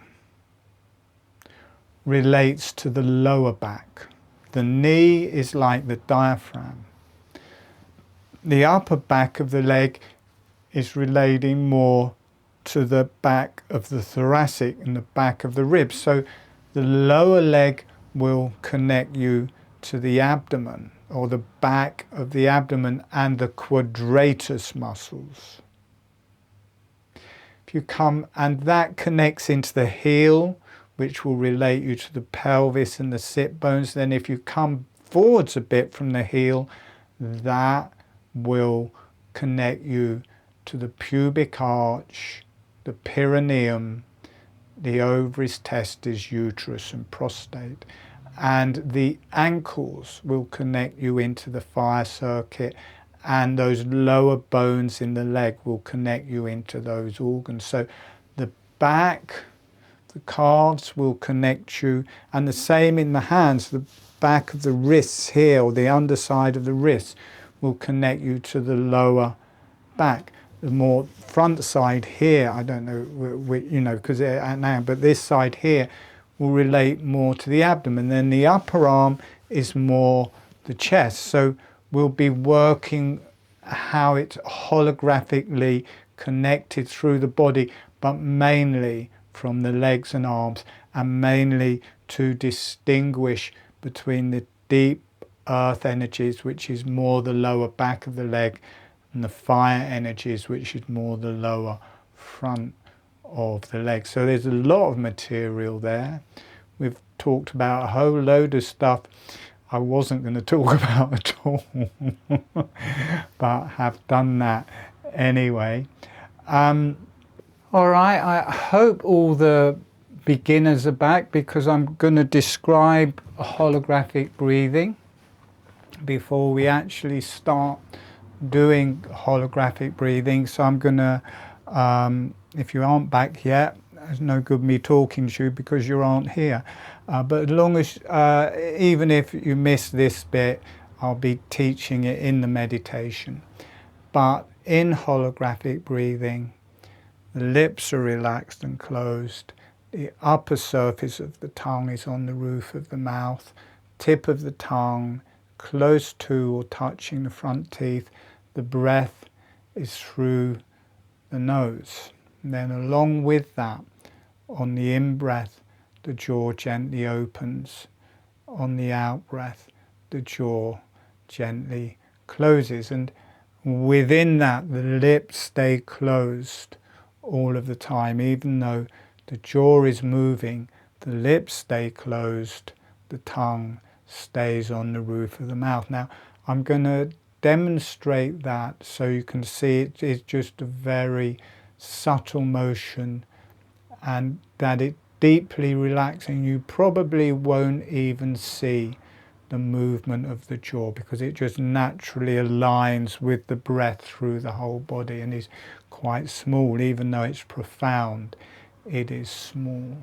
relates to the lower back. The knee is like the diaphragm. The upper back of the leg is relating more to the back of the thoracic and the back of the ribs. So the lower leg will connect you to the abdomen, or the back of the abdomen, and the quadratus muscles. If you come, and that connects into the heel, which will relate you to the pelvis and the sit bones. Then if you come forwards a bit from the heel, that will connect you to the pubic arch, the perineum, the ovaries, testes, uterus and prostate. And the ankles will connect you into the fire circuit, and those lower bones in the leg will connect you into those organs. So the back, the calves will connect you, and the same in the hands. The back of the wrists here, or the underside of the wrists, will connect you to the lower back. The more front side here, I don't know, because now, but this side here will relate more to the abdomen. Then the upper arm is more the chest. So we'll be working how it's holographically connected through the body, but mainly from the legs and arms, and mainly to distinguish between the deep earth energies, which is more the lower back of the leg, and the fire energies, which is more the lower front of the leg. So there's a lot of material there. We've talked about a whole load of stuff I wasn't going to talk about at all, but have done that anyway. All right, I hope all the beginners are back, because I'm going to describe holographic breathing before we actually start doing holographic breathing. So I'm going to, if you aren't back yet, there's no good me talking to you because you aren't here. But as long as, even if you miss this bit, I'll be teaching it in the meditation. But in holographic breathing, the lips are relaxed and closed. The upper surface of the tongue is on the roof of the mouth. Tip of the tongue close to or touching the front teeth. The breath is through the nose. And then along with that, on the in-breath, the jaw gently opens. On the out-breath, the jaw gently closes. And within that, the lips stay closed all of the time. Even though the jaw is moving, the lips stay closed, the tongue stays on the roof of the mouth. Now, I'm going to demonstrate that so you can see it is just a very subtle motion, and that it's deeply relaxing. You probably won't even see the movement of the jaw because it just naturally aligns with the breath through the whole body and is quite small. Even though it's profound, it is small.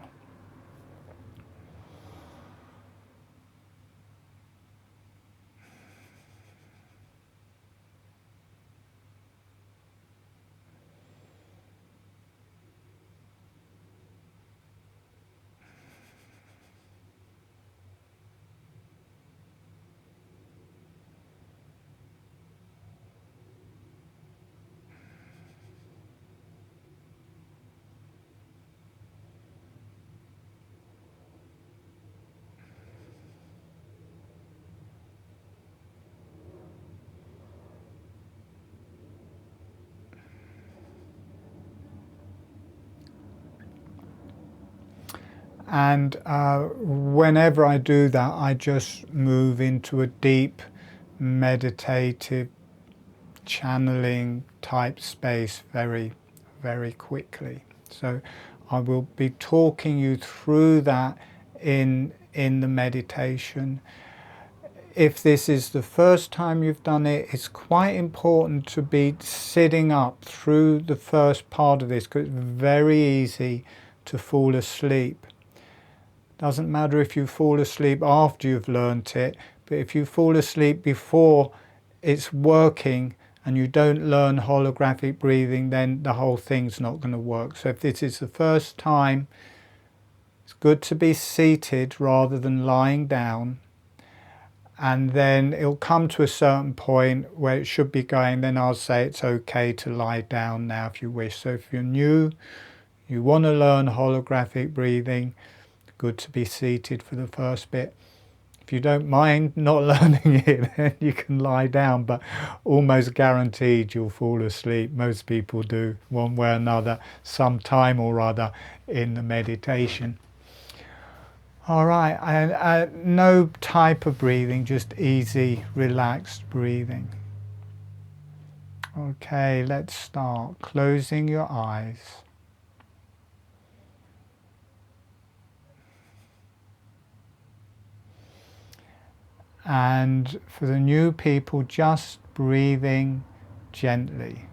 And whenever I do that, I just move into a deep meditative channeling type space very, very quickly. So I will be talking you through that in the meditation. If this is the first time you've done it, it's quite important to be sitting up through the first part of this, because it's very easy to fall asleep. Doesn't matter if you fall asleep after you've learnt it, but if you fall asleep before it's working and you don't learn holographic breathing, then the whole thing's not going to work. So if this is the first time, it's good to be seated rather than lying down. And then it'll come to a certain point where it should be going, then I'll say it's okay to lie down now if you wish. So if you're new, you want to learn holographic breathing, good to be seated for the first bit. If you don't mind not learning it, then you can lie down, but almost guaranteed you'll fall asleep. Most people do, one way or another, sometime or other in the meditation. All right, no type of breathing, just easy, relaxed breathing. Okay, let's start. Closing your eyes. And for the new people, just breathing gently.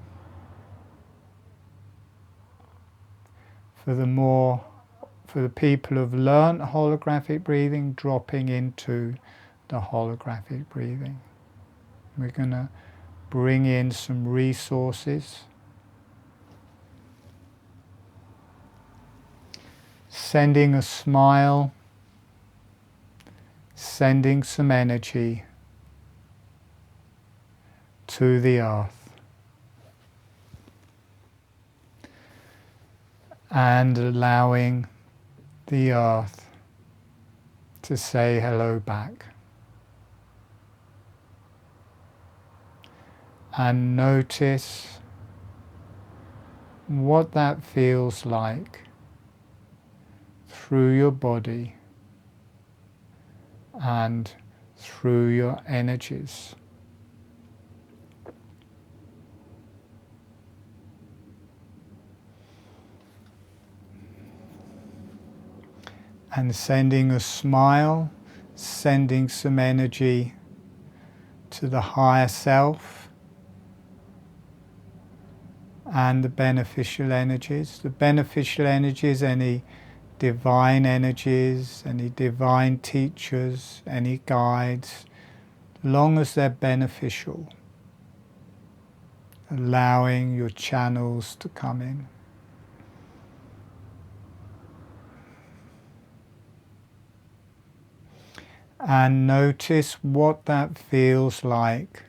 For the people who've learned holographic breathing, dropping into the holographic breathing. We're going to bring in some resources. Sending a smile, sending some energy to the earth, and allowing the earth to say hello back. And notice what that feels like through your body and through your energies. And sending a smile, sending some energy to the higher self and the beneficial energies. The beneficial energies, any divine energies, any divine teachers, any guides, long as they're beneficial, allowing your channels to come in. And notice what that feels like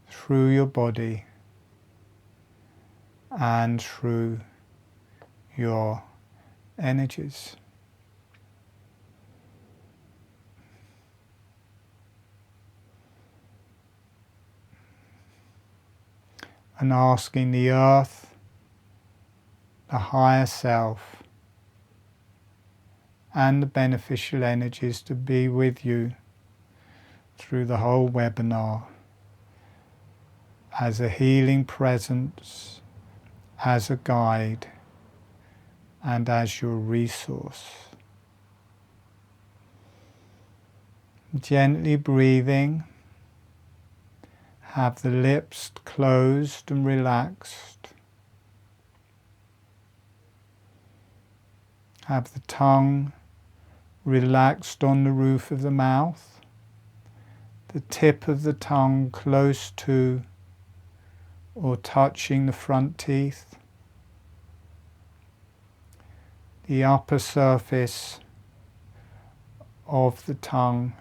through your body and through your energies. And asking the earth, the higher self, and the beneficial energies to be with you through the whole webinar as a healing presence, as a guide, and as your resource. Gently breathing, have the lips closed and relaxed, have the tongue relaxed on the roof of the mouth, the tip of the tongue close to or touching the front teeth, the upper surface of the tongue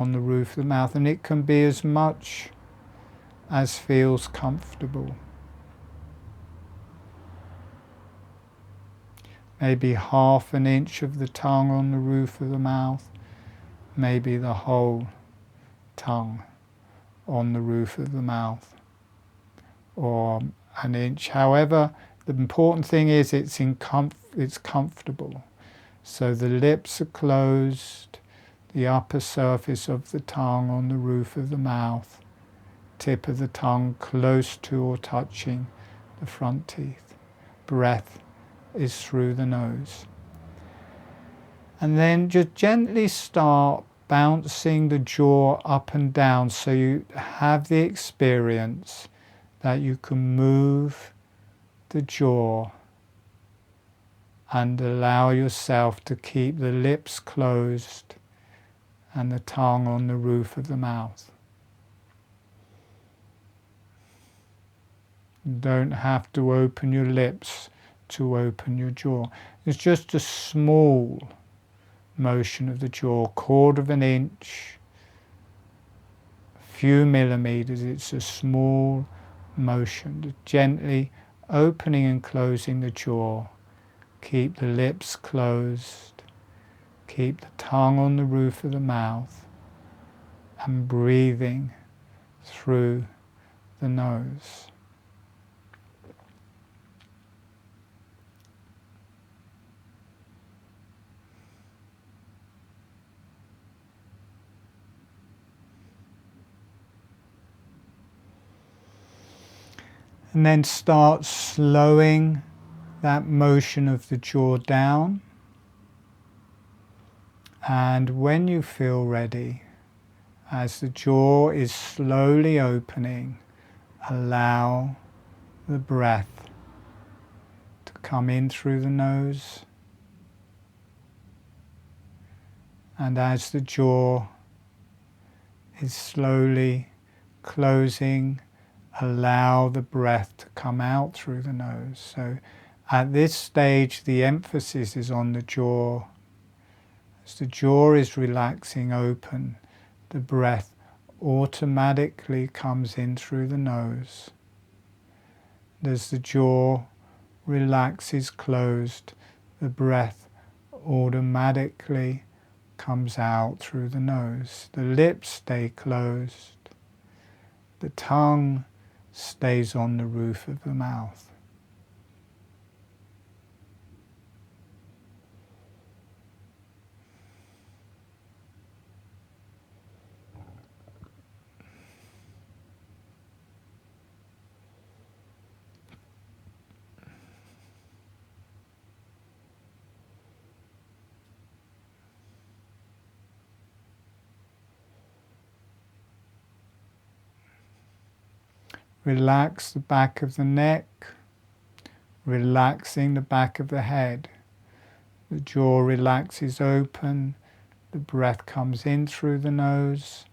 on the roof of the mouth, and it can be as much as feels comfortable. Maybe half an inch of the tongue on the roof of the mouth, maybe the whole tongue on the roof of the mouth, or an inch. However, the important thing is it's comfortable. So the lips are closed, the upper surface of the tongue on the roof of the mouth, tip of the tongue close to or touching the front teeth. Breath is through the nose. And then just gently start bouncing the jaw up and down so you have the experience that you can move the jaw and allow yourself to keep the lips closed and the tongue on the roof of the mouth. You don't have to open your lips to open your jaw. It's just a small motion of the jaw, 1/4 of an inch, a few millimeters. It's a small motion, gently opening and closing the jaw. Keep the lips closed, keep the tongue on the roof of the mouth, and breathing through the nose. And then start slowing that motion of the jaw down. And when you feel ready, as the jaw is slowly opening, allow the breath to come in through the nose. And as the jaw is slowly closing, allow the breath to come out through the nose. So at this stage, the emphasis is on the jaw. As the jaw is relaxing open, the breath automatically comes in through the nose. As the jaw relaxes closed, the breath automatically comes out through the nose. The lips stay closed. The tongue stays on the roof of the mouth. Relax the back of the neck, relaxing the back of the head. The jaw relaxes open, the breath comes in through the nose,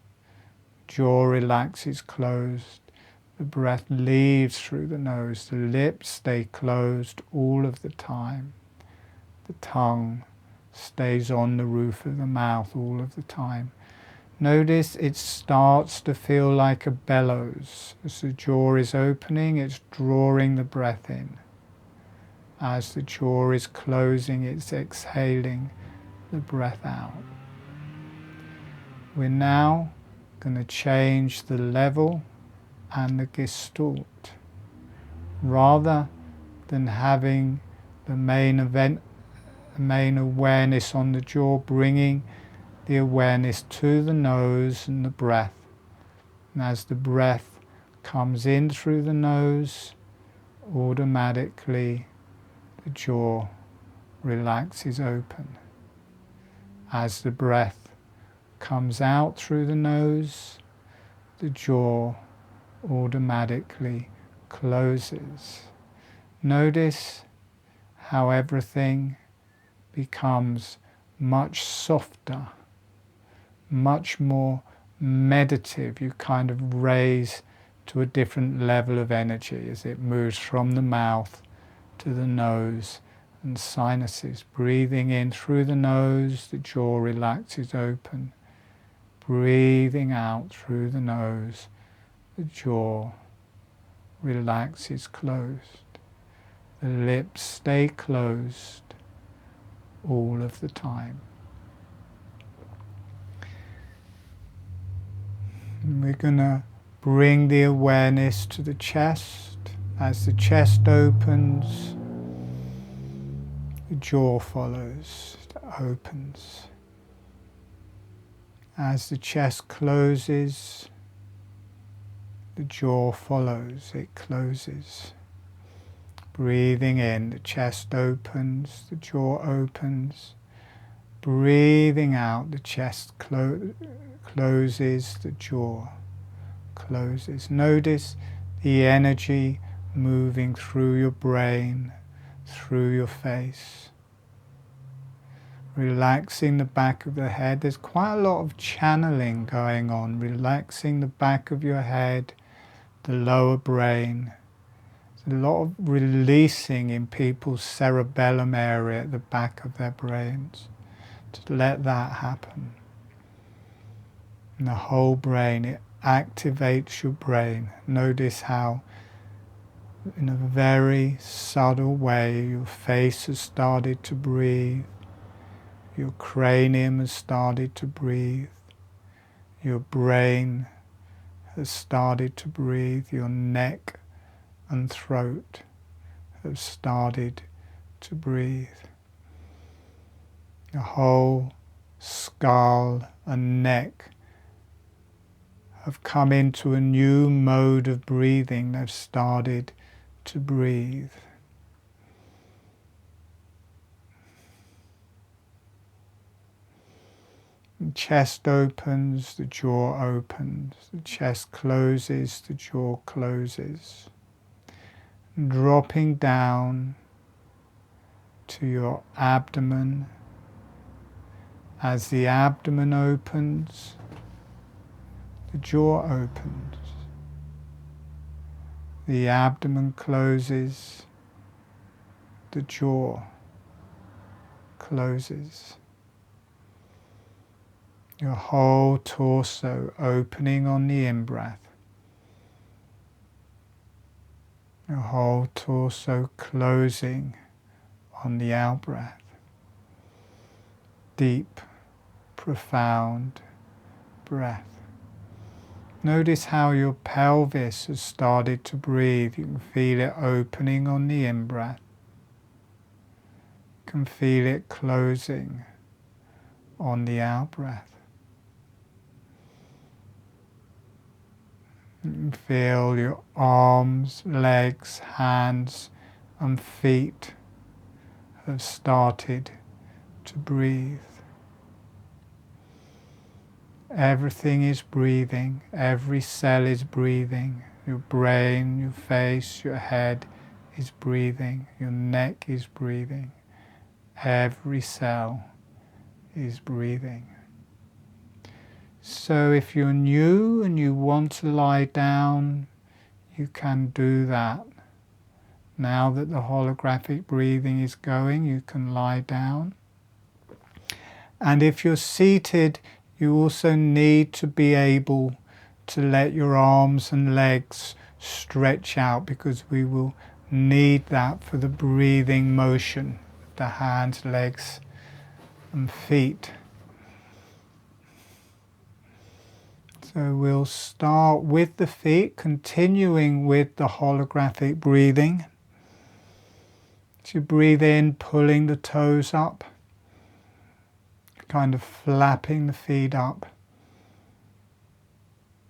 jaw relaxes closed, the breath leaves through the nose, the lips stay closed all of the time, the tongue stays on the roof of the mouth all of the time. Notice it starts to feel like a bellows. As the jaw is opening, it's drawing the breath in. As the jaw is closing, it's exhaling the breath out. We're now going to change the level and the gestalt. Rather than having the main awareness on the jaw, bringing the awareness to the nose and the breath. And as the breath comes in through the nose, automatically the jaw relaxes open. As the breath comes out through the nose, the jaw automatically closes. Notice how everything becomes much softer, much more meditative. You kind of raise to a different level of energy as it moves from the mouth to the nose and sinuses. Breathing in through the nose, the jaw relaxes open. Breathing out through the nose, the jaw relaxes closed. The lips stay closed all of the time. And we're going to bring the awareness to the chest. As the chest opens, the jaw follows, it opens. As the chest closes, the jaw follows, it closes. Breathing in, the chest opens, the jaw opens. Breathing out, the chest closes, the jaw closes. Notice the energy moving through your brain, through your face. Relaxing the back of the head. There's quite a lot of channeling going on. Relaxing the back of your head, the lower brain. There's a lot of releasing in people's cerebellum area at the back of their brains. Just let that happen. And the whole brain, it activates your brain. Notice how in a very subtle way your face has started to breathe, your cranium has started to breathe, your brain has started to breathe, your neck and throat have started to breathe. The whole skull and neck have come into a new mode of breathing. They've started to breathe. The chest opens, the jaw opens. The chest closes, the jaw closes. Dropping down to your abdomen. As the abdomen opens, the jaw opens. The abdomen closes, the jaw closes. Your whole torso opening on the in-breath. Your whole torso closing on the out-breath. Deep, profound breath. Notice how your pelvis has started to breathe. You can feel it opening on the in-breath. You can feel it closing on the out-breath. You can feel your arms, legs, hands and feet have started to breathe. Everything is breathing, every cell is breathing. Your brain, your face, your head is breathing, your neck is breathing. Every cell is breathing. So if you're new and you want to lie down, you can do that. Now that the holographic breathing is going, you can lie down. And if you're seated, you also need to be able to let your arms and legs stretch out, because we will need that for the breathing motion, the hands, legs and feet. So we'll start with the feet, continuing with the holographic breathing. As you breathe in, pulling the toes up, kind of flapping the feet up.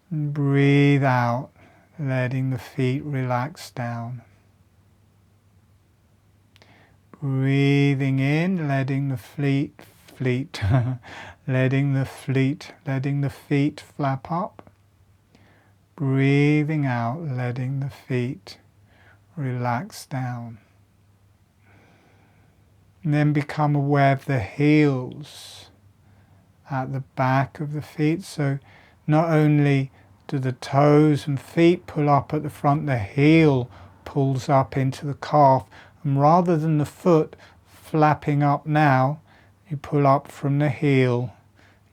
And breathe out, letting the feet relax down. Breathing in, letting the letting the feet flap up. Breathing out, letting the feet relax down. And then become aware of the heels at the back of the feet. So not only do the toes and feet pull up at the front, the heel pulls up into the calf. And rather than the foot flapping up now, you pull up from the heel,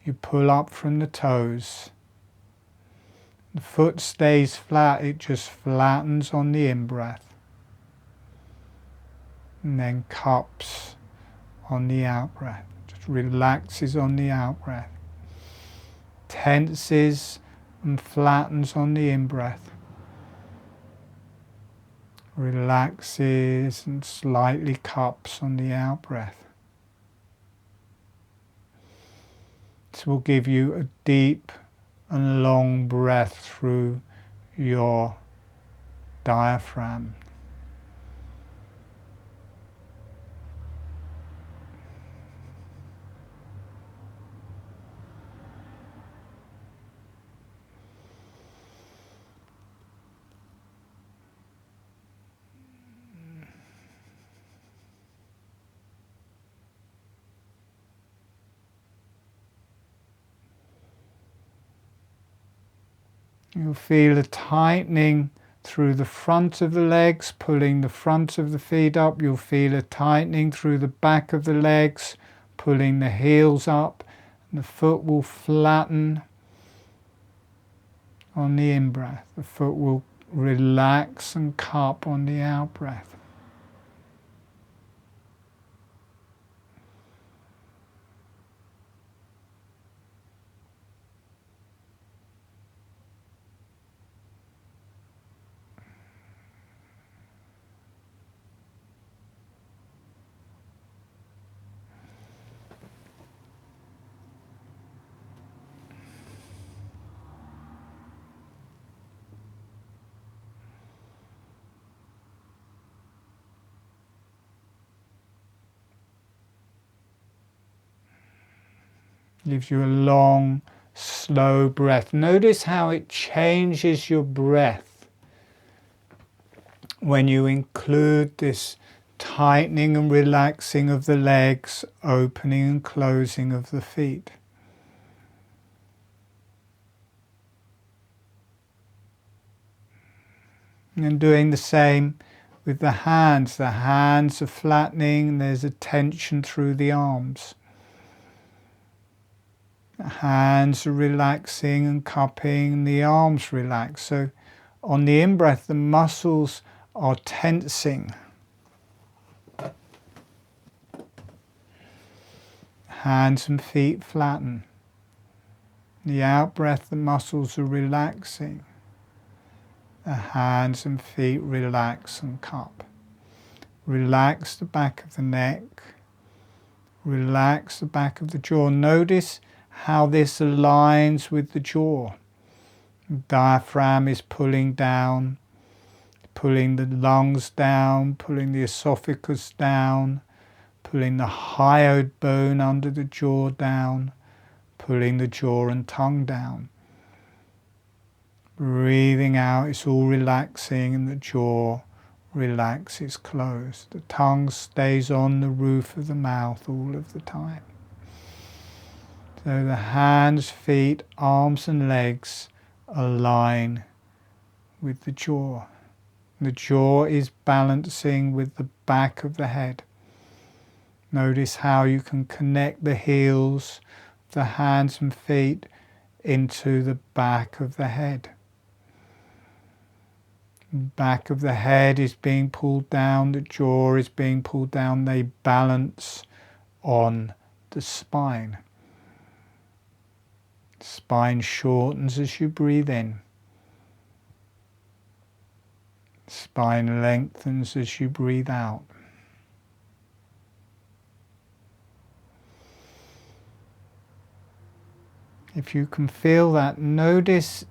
you pull up from the toes. The foot stays flat, it just flattens on the in-breath. And then cups on the out-breath, just relaxes on the out-breath. Tenses and flattens on the in-breath. Relaxes and slightly cups on the out-breath. This will give you a deep and long breath through your diaphragm. You'll feel a tightening through the front of the legs, pulling the front of the feet up. You'll feel a tightening through the back of the legs, pulling the heels up. And the foot will flatten on the in-breath. The foot will relax and cup on the out-breath. Gives you a long, slow breath. Notice how it changes your breath when you include this tightening and relaxing of the legs, opening and closing of the feet. And doing the same with the hands. The hands are flattening, and there's a tension through the arms. The hands are relaxing and cupping, and the arms relax. So on the in-breath, the muscles are tensing. Hands and feet flatten. The out-breath, the muscles are relaxing. The hands and feet relax and cup. Relax the back of the neck. Relax the back of the jaw. Notice how this aligns with the jaw. The diaphragm is pulling down, pulling the lungs down, pulling the esophagus down, pulling the hyoid bone under the jaw down, pulling the jaw and tongue down. Breathing out, it's all relaxing, and the jaw relaxes closed. The tongue stays on the roof of the mouth all of the time. So the hands, feet, arms and legs align with the jaw. The jaw is balancing with the back of the head. Notice how you can connect the heels of the hands and feet into the back of the head. The back of the head is being pulled down, the jaw is being pulled down, they balance on the spine. Spine shortens as you breathe in. Spine lengthens as you breathe out. If you can feel that, notice,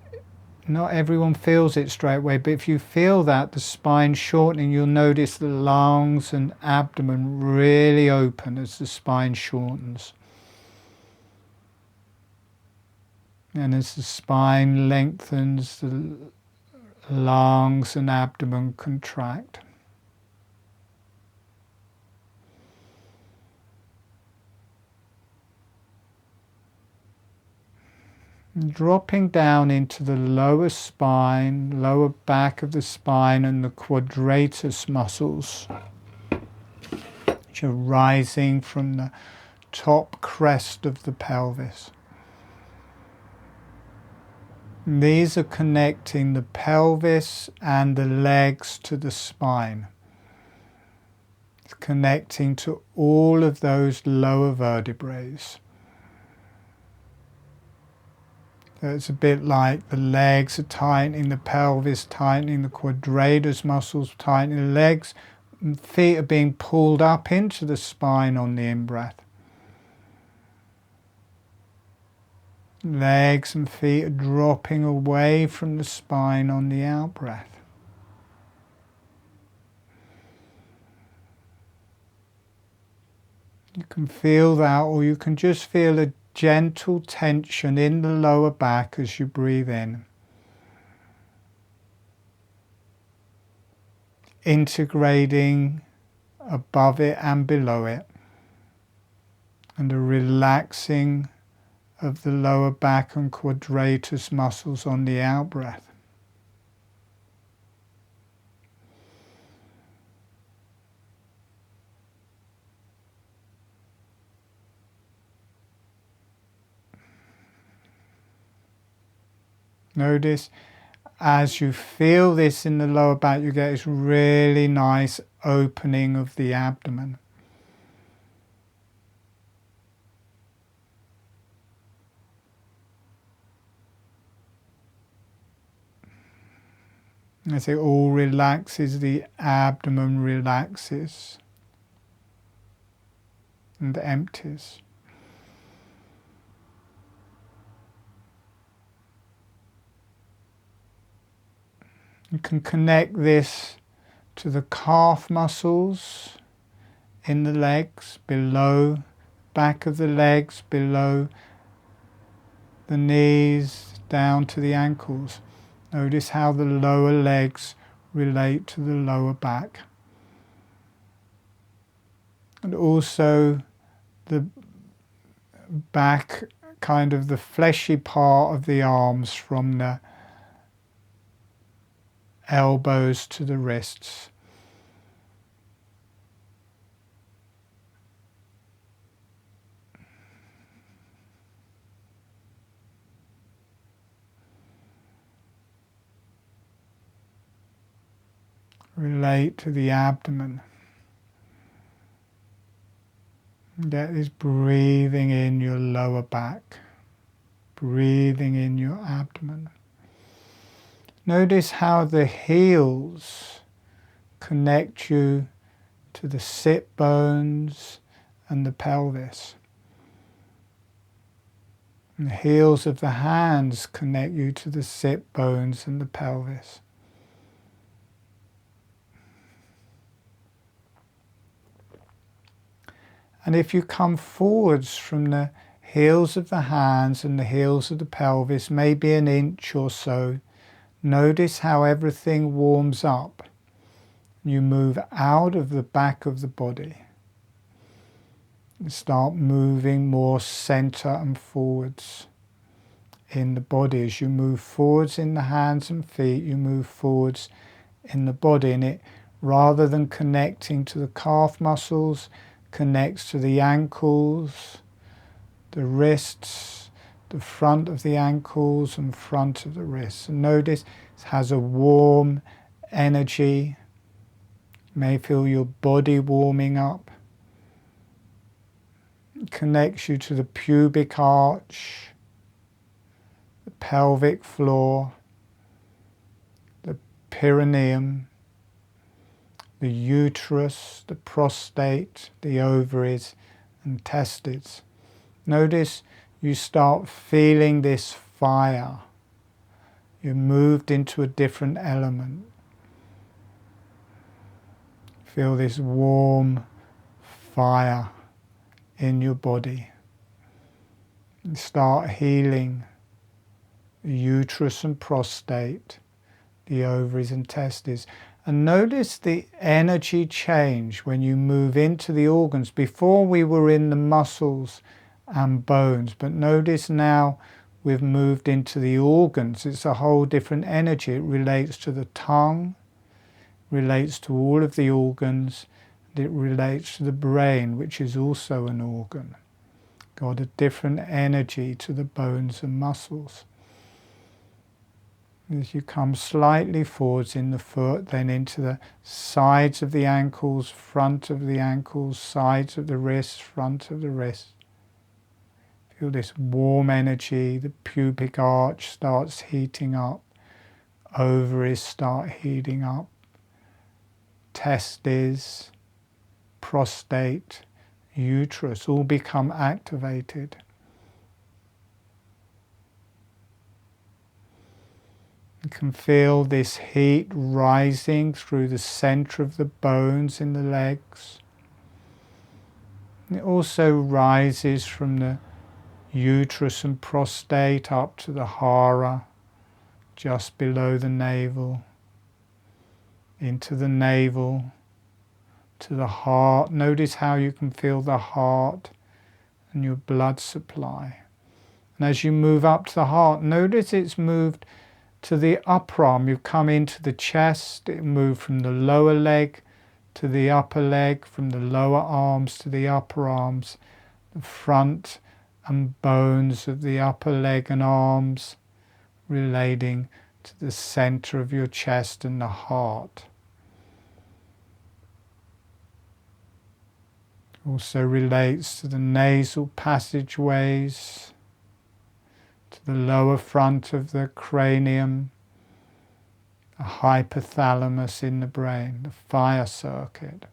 not everyone feels it straight away, but if you feel that, the spine shortening, you'll notice the lungs and abdomen really open as the spine shortens. And as the spine lengthens, the lungs and abdomen contract. Dropping down into the lower spine, lower back of the spine, and the quadratus muscles, which are rising from the top crest of the pelvis. And these are connecting the pelvis and the legs to the spine. It's connecting to all of those lower vertebrae. So it's a bit like the legs are tightening, the pelvis tightening, the quadratus muscles tightening, the legs and feet are being pulled up into the spine on the in-breath. Legs and feet are dropping away from the spine on the out-breath. You can feel that, or you can just feel a gentle tension in the lower back as you breathe in. Integrating above it and below it. And a relaxing of the lower back and quadratus muscles on the out-breath. Notice as you feel this in the lower back, you get this really nice opening of the abdomen. As it all relaxes, the abdomen relaxes and empties. You can connect this to the calf muscles in the legs, below, back of the legs, below the knees, down to the ankles. Notice how the lower legs relate to the lower back. And also the back, kind of the fleshy part of the arms from the elbows to the wrists. relate to the abdomen. Get this breathing in your lower back, breathing in your abdomen. Notice how the heels connect you to the sit bones and the pelvis. And the heels of the hands connect you to the sit bones and the pelvis. And if you come forwards from the heels of the hands and the heels of the pelvis, maybe an inch or so, notice how everything warms up. You move out of the back of the body. You start moving more center and forwards in the body. As you move forwards in the hands and feet, you move forwards in the body. And it, rather than connecting to the calf muscles, connects to the ankles, the wrists, the front of the ankles and front of the wrists. And notice it has a warm energy. You may feel your body warming up. It connects you to the pubic arch, the pelvic floor, the perineum, the uterus, the prostate, the ovaries and testes. Notice you start feeling this fire. You're moved into a different element. Feel this warm fire in your body. You start healing the uterus and prostate, the ovaries and testes. And notice the energy change when you move into the organs. Before we were in the muscles and bones, but notice now we've moved into the organs. It's a whole different energy. It relates to the tongue, relates to all of the organs, and it relates to the brain, which is also an organ. Got a different energy to the bones and muscles. As you come slightly forwards in the foot, then into the sides of the ankles, front of the ankles, sides of the wrists, front of the wrists. Feel this warm energy. The pubic arch starts heating up. Ovaries start heating up. Testes, prostate, uterus all become activated. You can feel this heat rising through the center of the bones in the legs. It also rises from the uterus and prostate up to the Hara, just below the navel, into the navel, to the heart. Notice how you can feel the heart and your blood supply. And as you move up to the heart, notice it's moved to the upper arm. You come into the chest, it moved from the lower leg to the upper leg, from the lower arms to the upper arms, the front and bones of the upper leg and arms relating to the center of your chest and the heart. Also relates to the nasal passageways, to the lower front of the cranium, the hypothalamus in the brain, the fire circuit,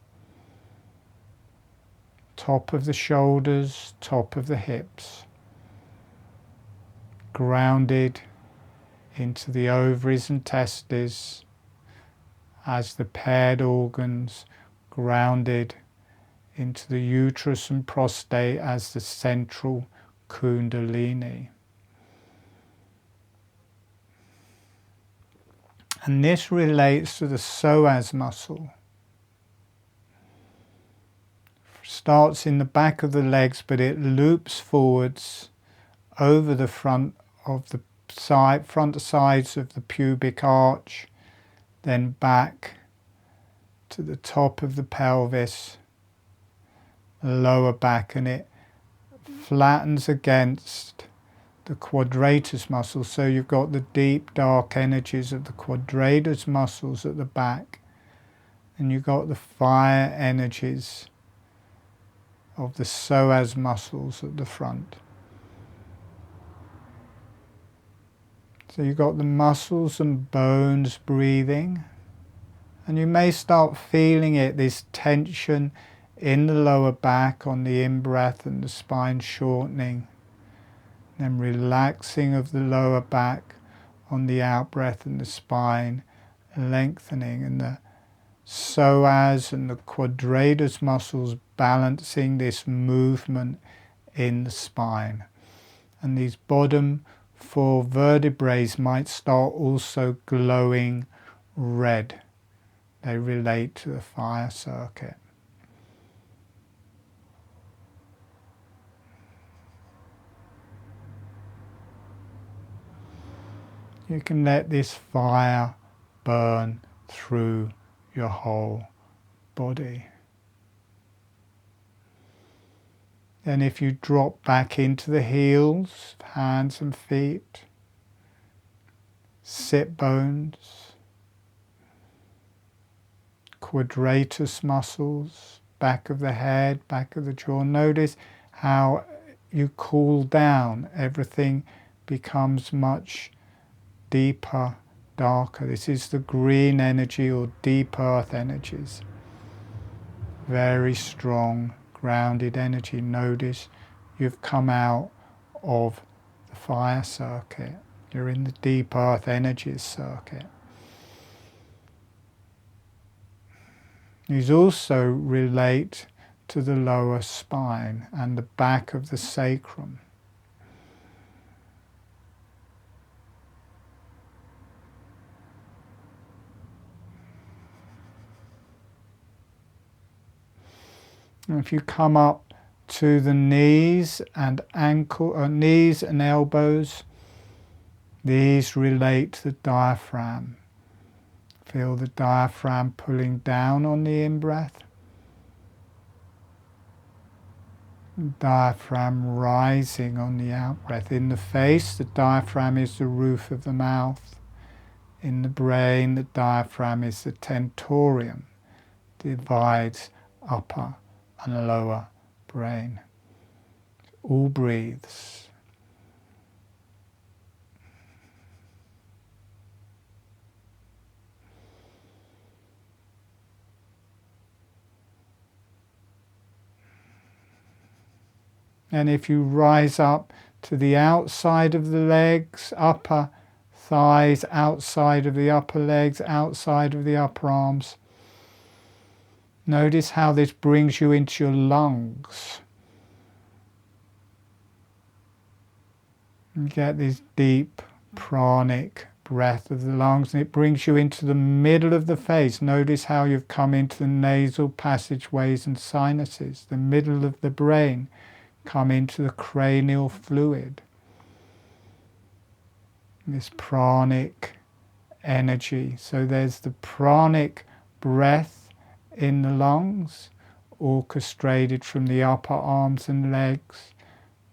top of the shoulders, top of the hips, grounded into the ovaries and testes as the paired organs, grounded into the uterus and prostate as the central kundalini. And this relates to the psoas muscle. Starts in the back of the legs, but it loops forwards over the front sides of the pubic arch, then back to the top of the pelvis, the lower back, and it flattens against the quadratus muscle. So you've got the deep dark energies of the quadratus muscles at the back And you've got the fire energies of the psoas muscles at the front. So you've got the muscles and bones breathing, and you may start feeling it, this tension in the lower back on the in-breath and the spine shortening, then relaxing of the lower back on the out-breath and the spine lengthening, and the psoas and the quadratus muscles balancing this movement in the spine. And these bottom 4 vertebrae might start also glowing red. They relate to the fire circuit. You can let this fire burn through your whole body. Then if you drop back into the heels, hands and feet, sit bones, quadratus muscles, back of the head, back of the jaw. Notice how you cool down. Everything becomes much deeper, darker. This is the green energy or deep earth energies. Very strong, grounded energy. Notice you've come out of the fire circuit. You're in the deep earth energies circuit. These also relate to the lower spine and the back of the sacrum. And if you come up to the knees and knees and elbows, these relate to the diaphragm. Feel the diaphragm pulling down on the in-breath. Diaphragm rising on the out-breath. In the face, the diaphragm is the roof of the mouth. In the brain, the diaphragm is the tentorium, divides upper and lower brain. All breathes. And if you rise up to the outside of the legs, upper thighs, outside of the upper legs, outside of the upper arms, notice how this brings you into your lungs. You get this deep pranic breath of the lungs, and it brings you into the middle of the face. Notice how you've come into the nasal passageways and sinuses, the middle of the brain. Come into the cranial fluid. This pranic energy. So there's the pranic breath in the lungs, orchestrated from the upper arms and legs,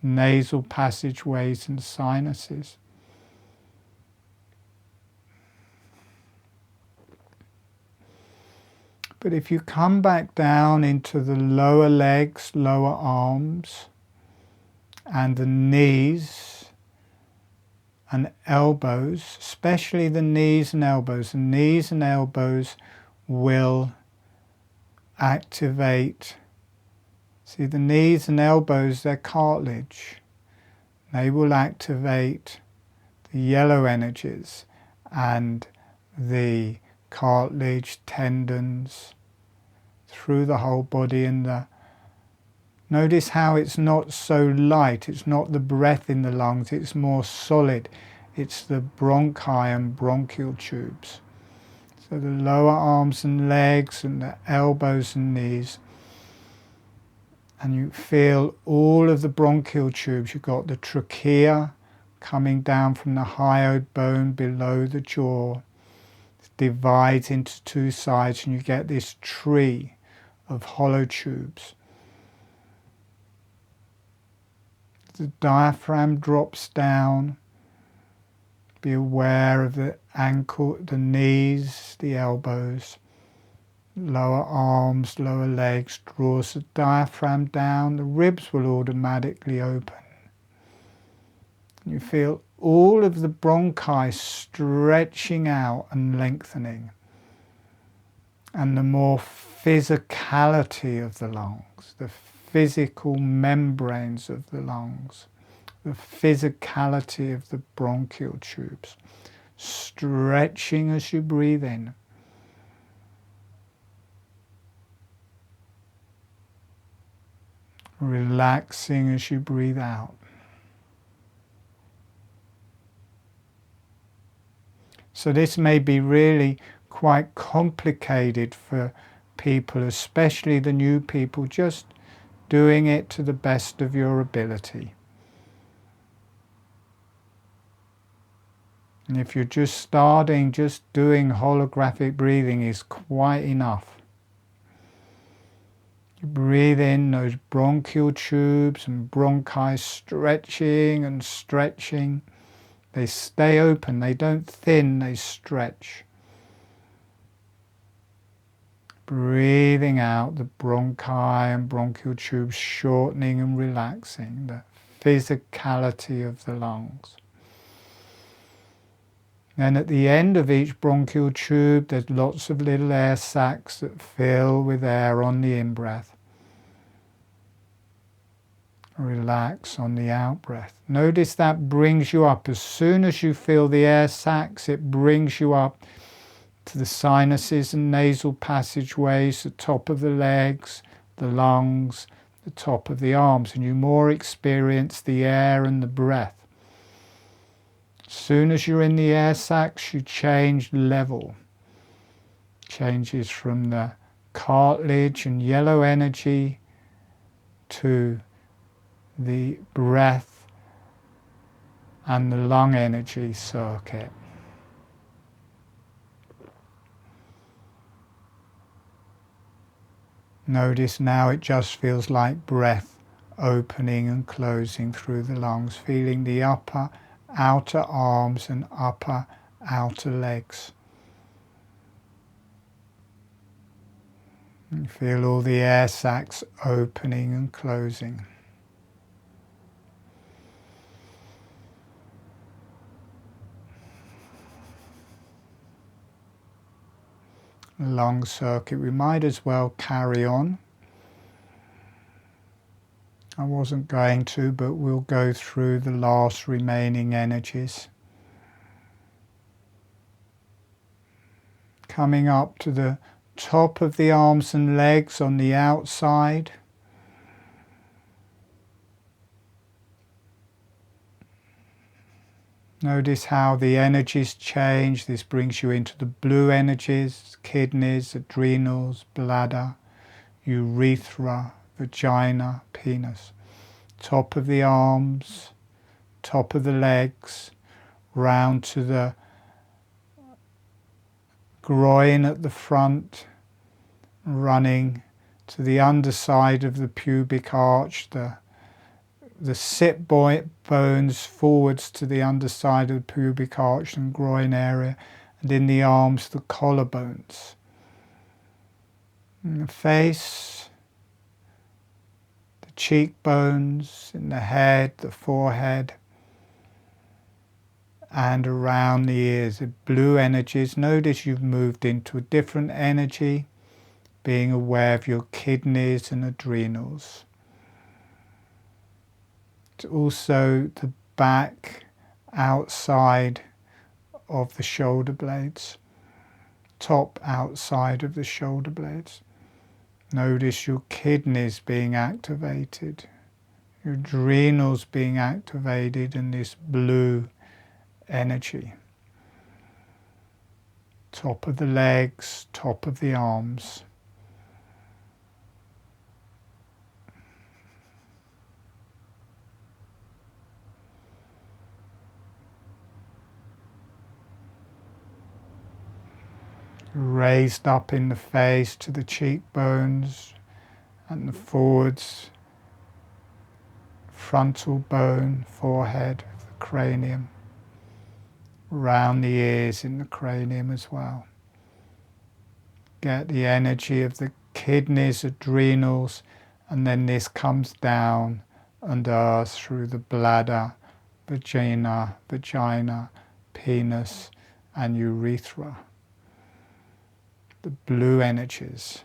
nasal passageways and sinuses. But if you come back down into the lower legs, lower arms, and the knees and elbows, especially the knees and elbows. The knees and elbows will activate. See, the knees and elbows, they're cartilage. They will activate the yellow energies and the cartilage, tendons, through the whole body. And notice how it's not so light, it's not the breath in the lungs, it's more solid. It's the bronchi and bronchial tubes. So the lower arms and legs and the elbows and knees. And you feel all of the bronchial tubes. You've got the trachea coming down from the hyoid bone below the jaw. It divides into 2 sides and you get this tree of hollow tubes. The diaphragm drops down. Be aware of the ankle, the knees, the elbows. lower arms, lower legs, draws the diaphragm down, the ribs will automatically open. You feel all of the bronchi stretching out and lengthening, and the more physicality of the lungs, the physical membranes of the lungs, the physicality of the bronchial tubes, stretching as you breathe in. Relaxing as you breathe out. So this may be really quite complicated for people, especially the new people, just doing it to the best of your ability. And if you're just starting, just doing holographic breathing is quite enough. You breathe in those bronchial tubes and bronchi stretching and stretching. They stay open, they don't thin, they stretch. Breathing out the bronchi and bronchial tubes shortening and relaxing, the physicality of the lungs. And at the end of each bronchial tube, there's lots of little air sacs that fill with air on the in-breath. Relax on the out-breath. Notice that brings you up. As soon as you feel the air sacs, it brings you up to the sinuses and nasal passageways, the top of the legs, the lungs, the top of the arms, and you more experience the air and the breath. As soon as you're in the air sacs, you change level. Changes from the cartilage and yellow energy to the breath and the lung energy circuit. Notice now it just feels like breath opening and closing through the lungs, feeling the upper, outer arms and upper, outer legs. And feel all the air sacs opening and closing. Lung circuit, we might as well carry on. I wasn't going to, but we'll go through the last remaining energies. Coming up to the top of the arms and legs on the outside. Notice how the energies change. This brings you into the blue energies, kidneys, adrenals, bladder, urethra, vagina, penis. Top of the arms, top of the legs, round to the groin at the front, running to the underside of the pubic arch, the sit bones forwards to the underside of the pubic arch and groin area, and in the arms the collarbones. In the face, the cheekbones, in the head, the forehead, and around the ears. The blue energies. Notice you've moved into a different energy, being aware of your kidneys and adrenals. Also the back, outside of the shoulder blades, top outside of the shoulder blades. Notice your kidneys being activated, your adrenals being activated, and this blue energy. Top of the legs, top of the arms. Raised up in the face to the cheekbones and the forwards, frontal bone, forehead of the cranium, round the ears in the cranium as well. get the energy of the kidneys, adrenals, and then this comes down and earth through the bladder, vagina, penis, and urethra. The blue energies.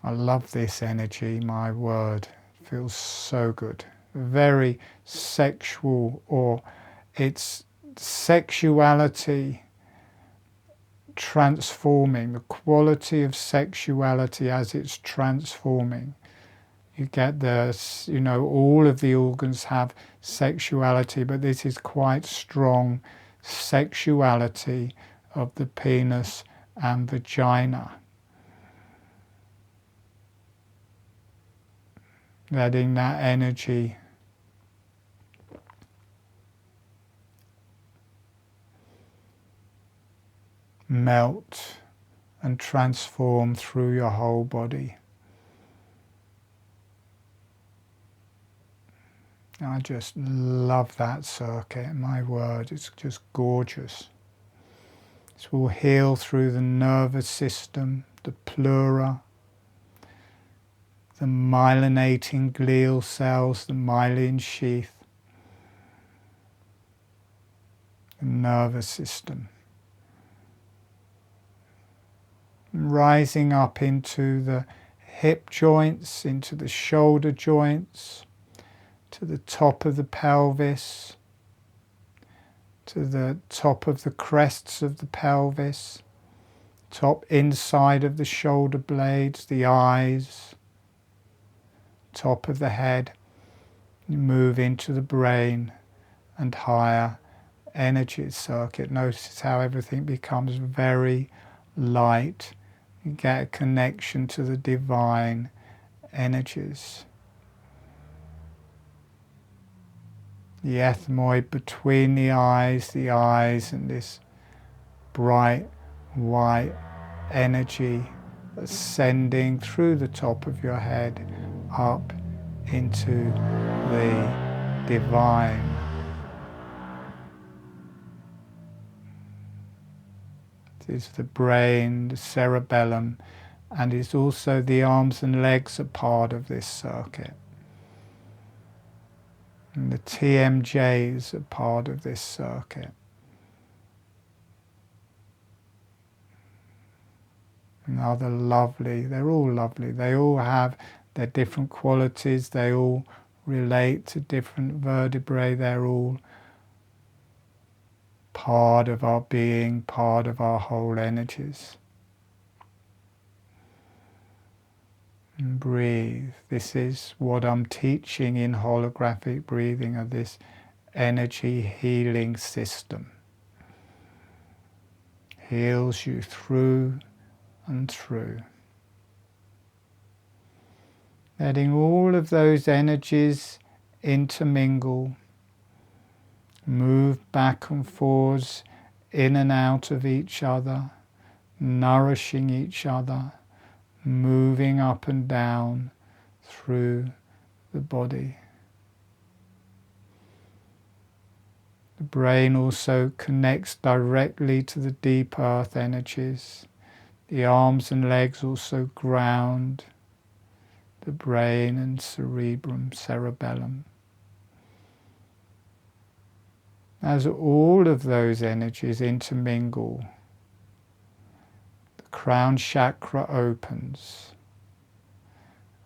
I love this energy, my word. It feels so good. Very sexual, or it's sexuality transforming, the quality of sexuality as it's transforming. You get this, all of the organs have sexuality, but this is quite strong sexuality of the penis and vagina. Letting that energy melt and transform through your whole body. I just love that circuit, my word, it's just gorgeous. This will heal through the nervous system, the pleura, the myelinating glial cells, the myelin sheath, the nervous system. Rising up into the hip joints, into the shoulder joints, to the top of the pelvis, to the top of the crests of the pelvis, top inside of the shoulder blades, the eyes, top of the head. You move into the brain and higher energy circuit. Notice how everything becomes very light. You get a connection to the divine energies. The ethmoid between the eyes and this bright white energy ascending through the top of your head up into the divine. It is the brain, the cerebellum, and is also the arms and legs are part of this circuit. And the TMJs are part of this circuit. Another lovely, they're all lovely. They all have their different qualities. They all relate to different vertebrae. They're all part of our being, part of our whole energies. And breathe. This is what I'm teaching in holographic breathing, of this energy healing system. Heals you through and through. Letting all of those energies intermingle, move back and forwards, in and out of each other, nourishing each other, moving up and down through the body. The brain also connects directly to the deep earth energies. The arms and legs also ground the brain and cerebellum. As all of those energies intermingle, the crown chakra opens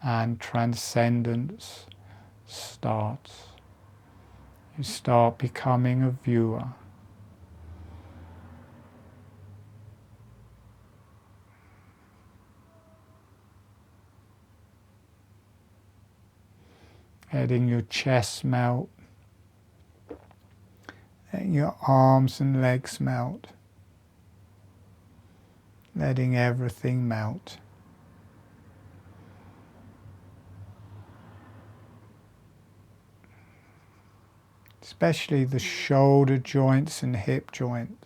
and transcendence starts. You start becoming a viewer. Letting your chest melt, letting your arms and legs melt, letting everything melt. Especially the shoulder joints and hip joints.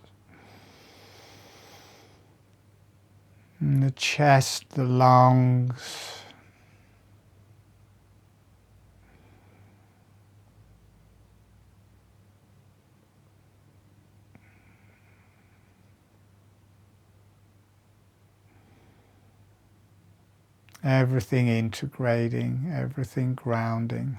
And the chest, the lungs. Everything integrating, everything grounding.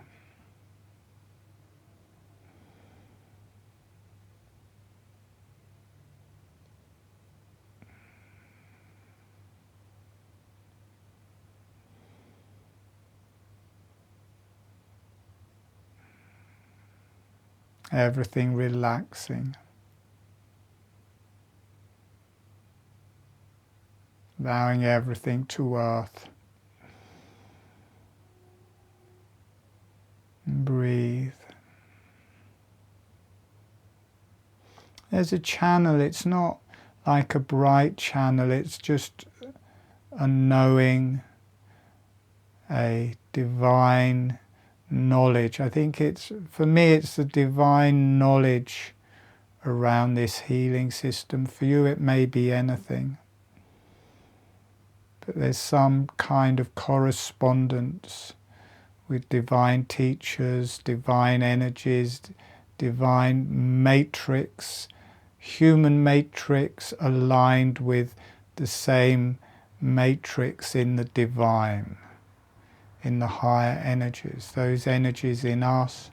Everything relaxing. Allowing everything to earth. And breathe. There's a channel, it's not like a bright channel, it's just a knowing, a divine knowledge. I think for me it's the divine knowledge around this healing system. For you it may be anything. But there's some kind of correspondence with divine teachers, divine energies, divine matrix, human matrix aligned with the same matrix in the divine, in the higher energies. Those energies in us,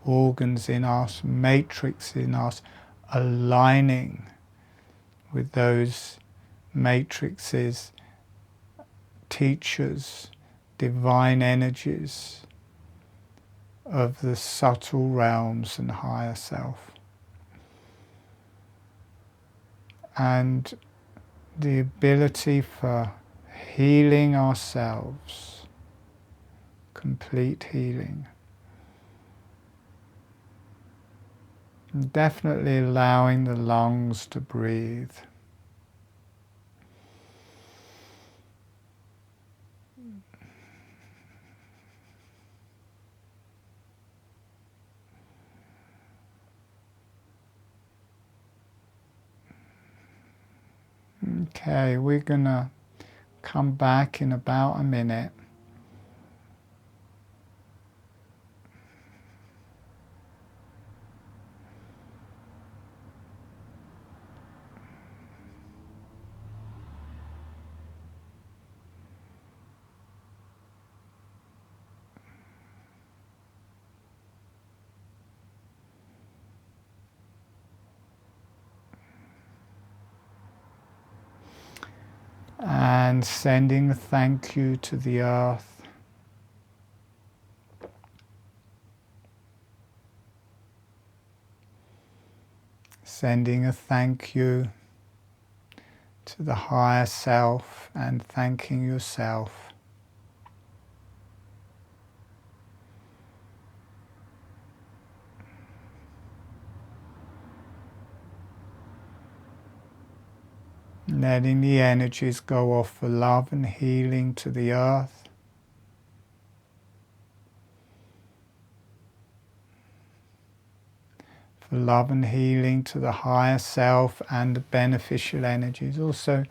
organs in us, matrix in us, aligning with those matrices, teachers, divine energies of the subtle realms and higher self. And the ability for healing ourselves, complete healing. And definitely allowing the lungs to breathe. Okay, we're gonna come back in about a minute. And sending a thank you to the earth. Sending a thank you to the higher self and thanking yourself. Letting the energies go off for love and healing to the earth. For love and healing to the higher self and the beneficial energies. Also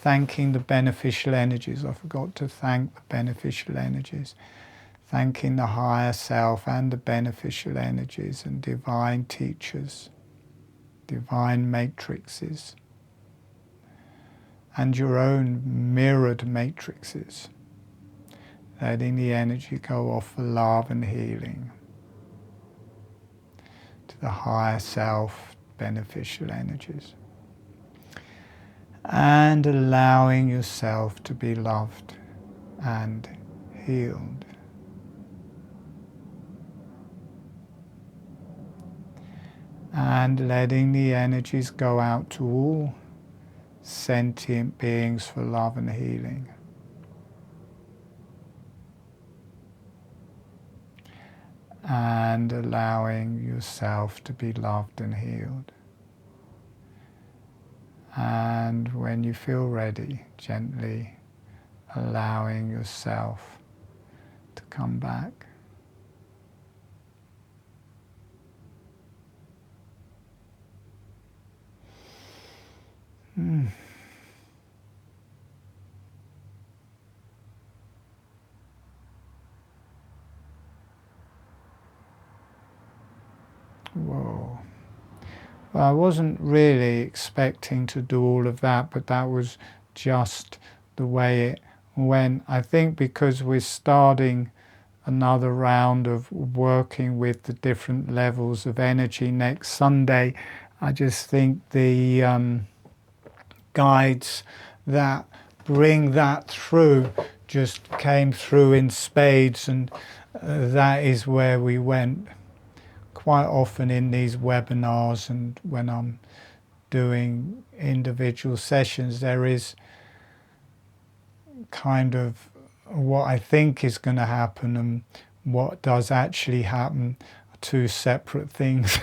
thanking the beneficial energies. I forgot to thank the beneficial energies. Thanking the higher self and the beneficial energies and divine teachers, divine matrices, and your own mirrored matrices, letting the energy go off for love and healing to the higher self, beneficial energies, and allowing yourself to be loved and healed. And letting the energies go out to all sentient beings for love and healing. And allowing yourself to be loved and healed. And when you feel ready, gently allowing yourself to come back. Whoa. Well, I wasn't really expecting to do all of that, but that was just the way it when I think because we're starting another round of working with the different levels of energy next Sunday, I just think the guides that bring that through just came through in spades, and that is where we went. Quite often in these webinars and when I'm doing individual sessions, there is kind of what I think is going to happen and what does actually happen are two separate things.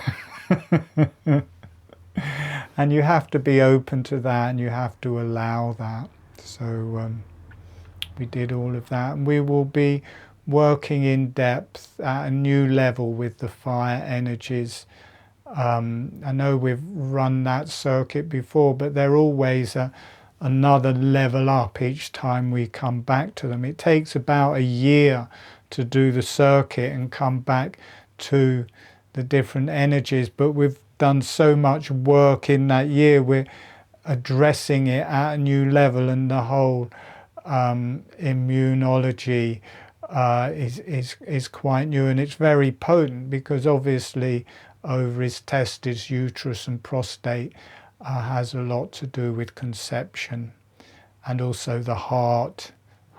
And you have to be open to that, and you have to allow that. So we did all of that, and we will be working in depth at a new level with the fire energies. I know we've run that circuit before, but they're always another level up each time we come back to them. It takes about a year to do the circuit and come back to the different energies, but we've done so much work in that year. We're addressing it at a new level, and the whole immunology is quite new, and it's very potent because obviously ovaries, testis, uterus and prostate has a lot to do with conception, and also the heart,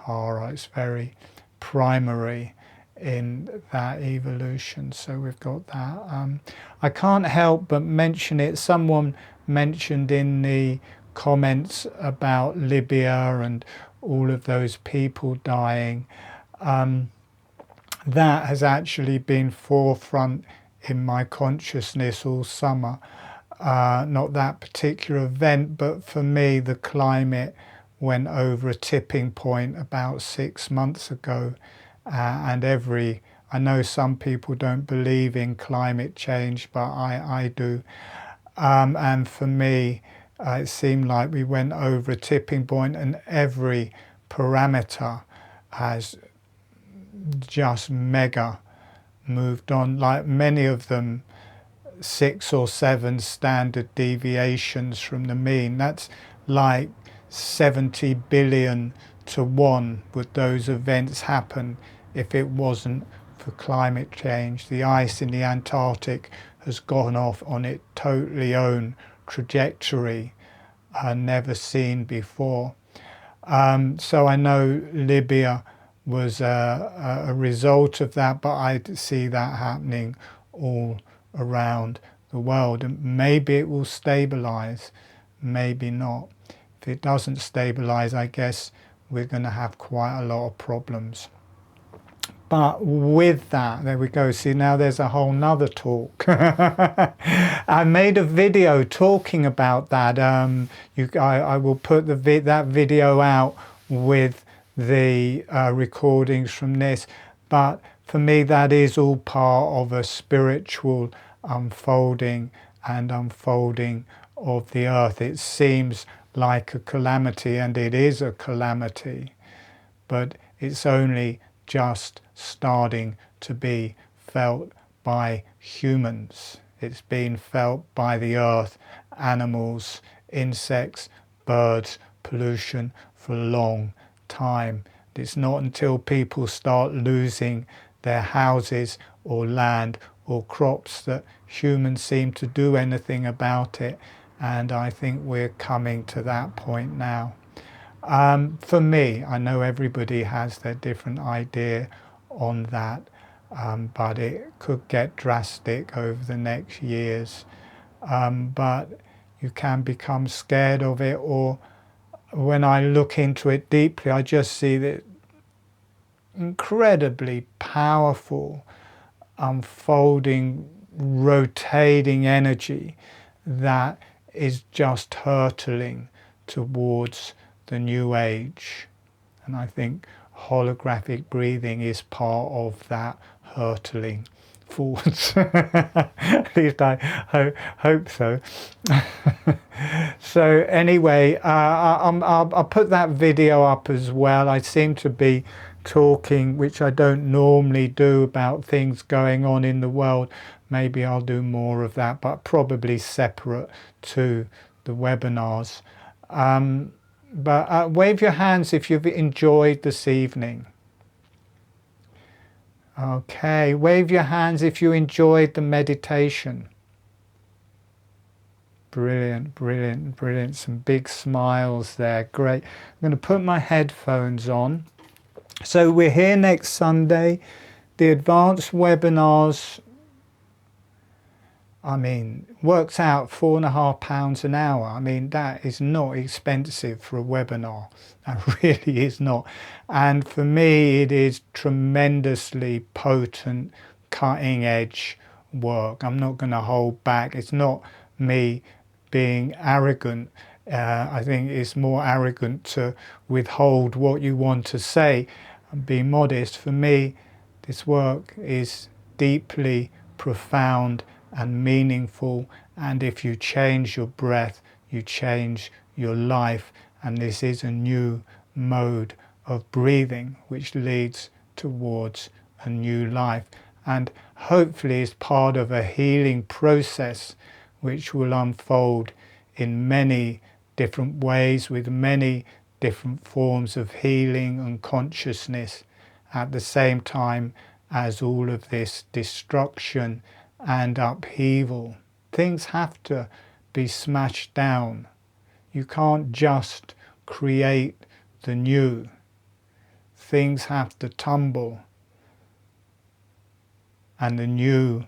Hara, is very primary in that evolution. So we've got that. I can't help but mention it. Someone mentioned in the comments about Libya and all of those people dying. That has actually been forefront in my consciousness all summer. Not that particular event, but for me the climate went over a tipping point about 6 months ago, and I know some people don't believe in climate change, but I do, and for me it seemed like we went over a tipping point, and every parameter has just mega moved on, like many of them 6 or 7 standard deviations from the mean. That's like 70 billion to 1 would those events happen if it wasn't for climate change. The ice in the Antarctic has gone off on its totally own trajectory, never seen before. So I know Libya was a result of that, but I see that happening all around the world, and maybe it will stabilize, maybe not. If it doesn't stabilize, I guess we're going to have quite a lot of problems. But with that, there we go. See, now there's a whole nother talk. I made a video talking about that. I will put that video out with the recordings from this. But for me, that is all part of a spiritual unfolding and unfolding of the earth. It seems like a calamity, and it is a calamity, but it's only just starting to be felt by humans. It's been felt by the earth, animals, insects, birds, pollution for a long time. It's not until people start losing their houses or land or crops that humans seem to do anything about it, and I think we're coming to that point now. For me, I know everybody has their different idea on that, but it could get drastic over the next years. But you can become scared of it, or when I look into it deeply, I just see that incredibly powerful, unfolding, rotating energy that is just hurtling towards the new age. And I think holographic breathing is part of that hurtling forwards. At least I hope so. So anyway, I'll put that video up as well. I seem to be talking, which I don't normally do, about things going on in the world. Maybe I'll do more of that, but probably separate to the webinars. But wave your hands if you've enjoyed this evening. Okay, wave your hands if you enjoyed the meditation. Brilliant, brilliant, brilliant. Some big smiles there. Great. I'm going to put my headphones on. So we're here next Sunday. The advanced webinars, I mean, works out £4.50 an hour. I mean, that is not expensive for a webinar. That really is not. And for me, it is tremendously potent, cutting edge work. I'm not going to hold back. It's not me being arrogant. I think it's more arrogant to withhold what you want to say and be modest. For me, this work is deeply profound and meaningful, and if you change your breath, you change your life, and this is a new mode of breathing which leads towards a new life, and hopefully is part of a healing process which will unfold in many different ways with many different forms of healing and consciousness at the same time as all of this destruction and upheaval. Things have to be smashed down. You can't just create the new. Things have to tumble, and the new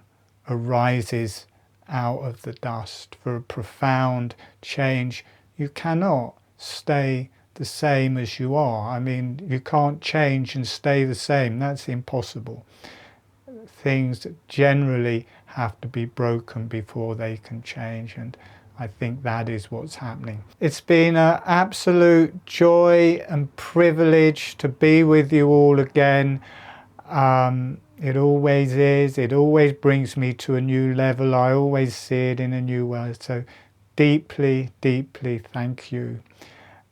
arises out of the dust. For a profound change, you cannot stay the same as you are. I mean, you can't change and stay the same. That's impossible. Things generally have to be broken before they can change, and I think that is what's happening. It's been an absolute joy and privilege to be with you all again. It always is. It always brings me to a new level. I always see it in a new way. So deeply, deeply thank you.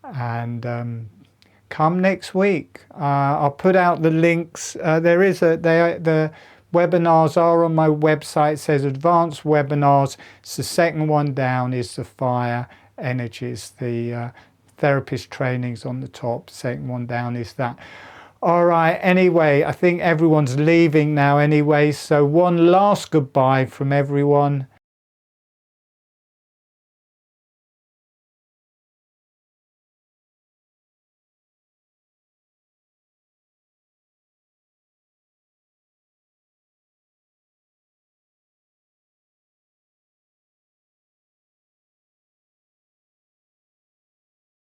And come next week. I'll put out the links. The webinars are on my website. It says advanced webinars. It's the second one down is the fire energies. The therapist trainings on the top. Second one down is that. All right, anyway, I think everyone's leaving now anyway. So one last goodbye from everyone.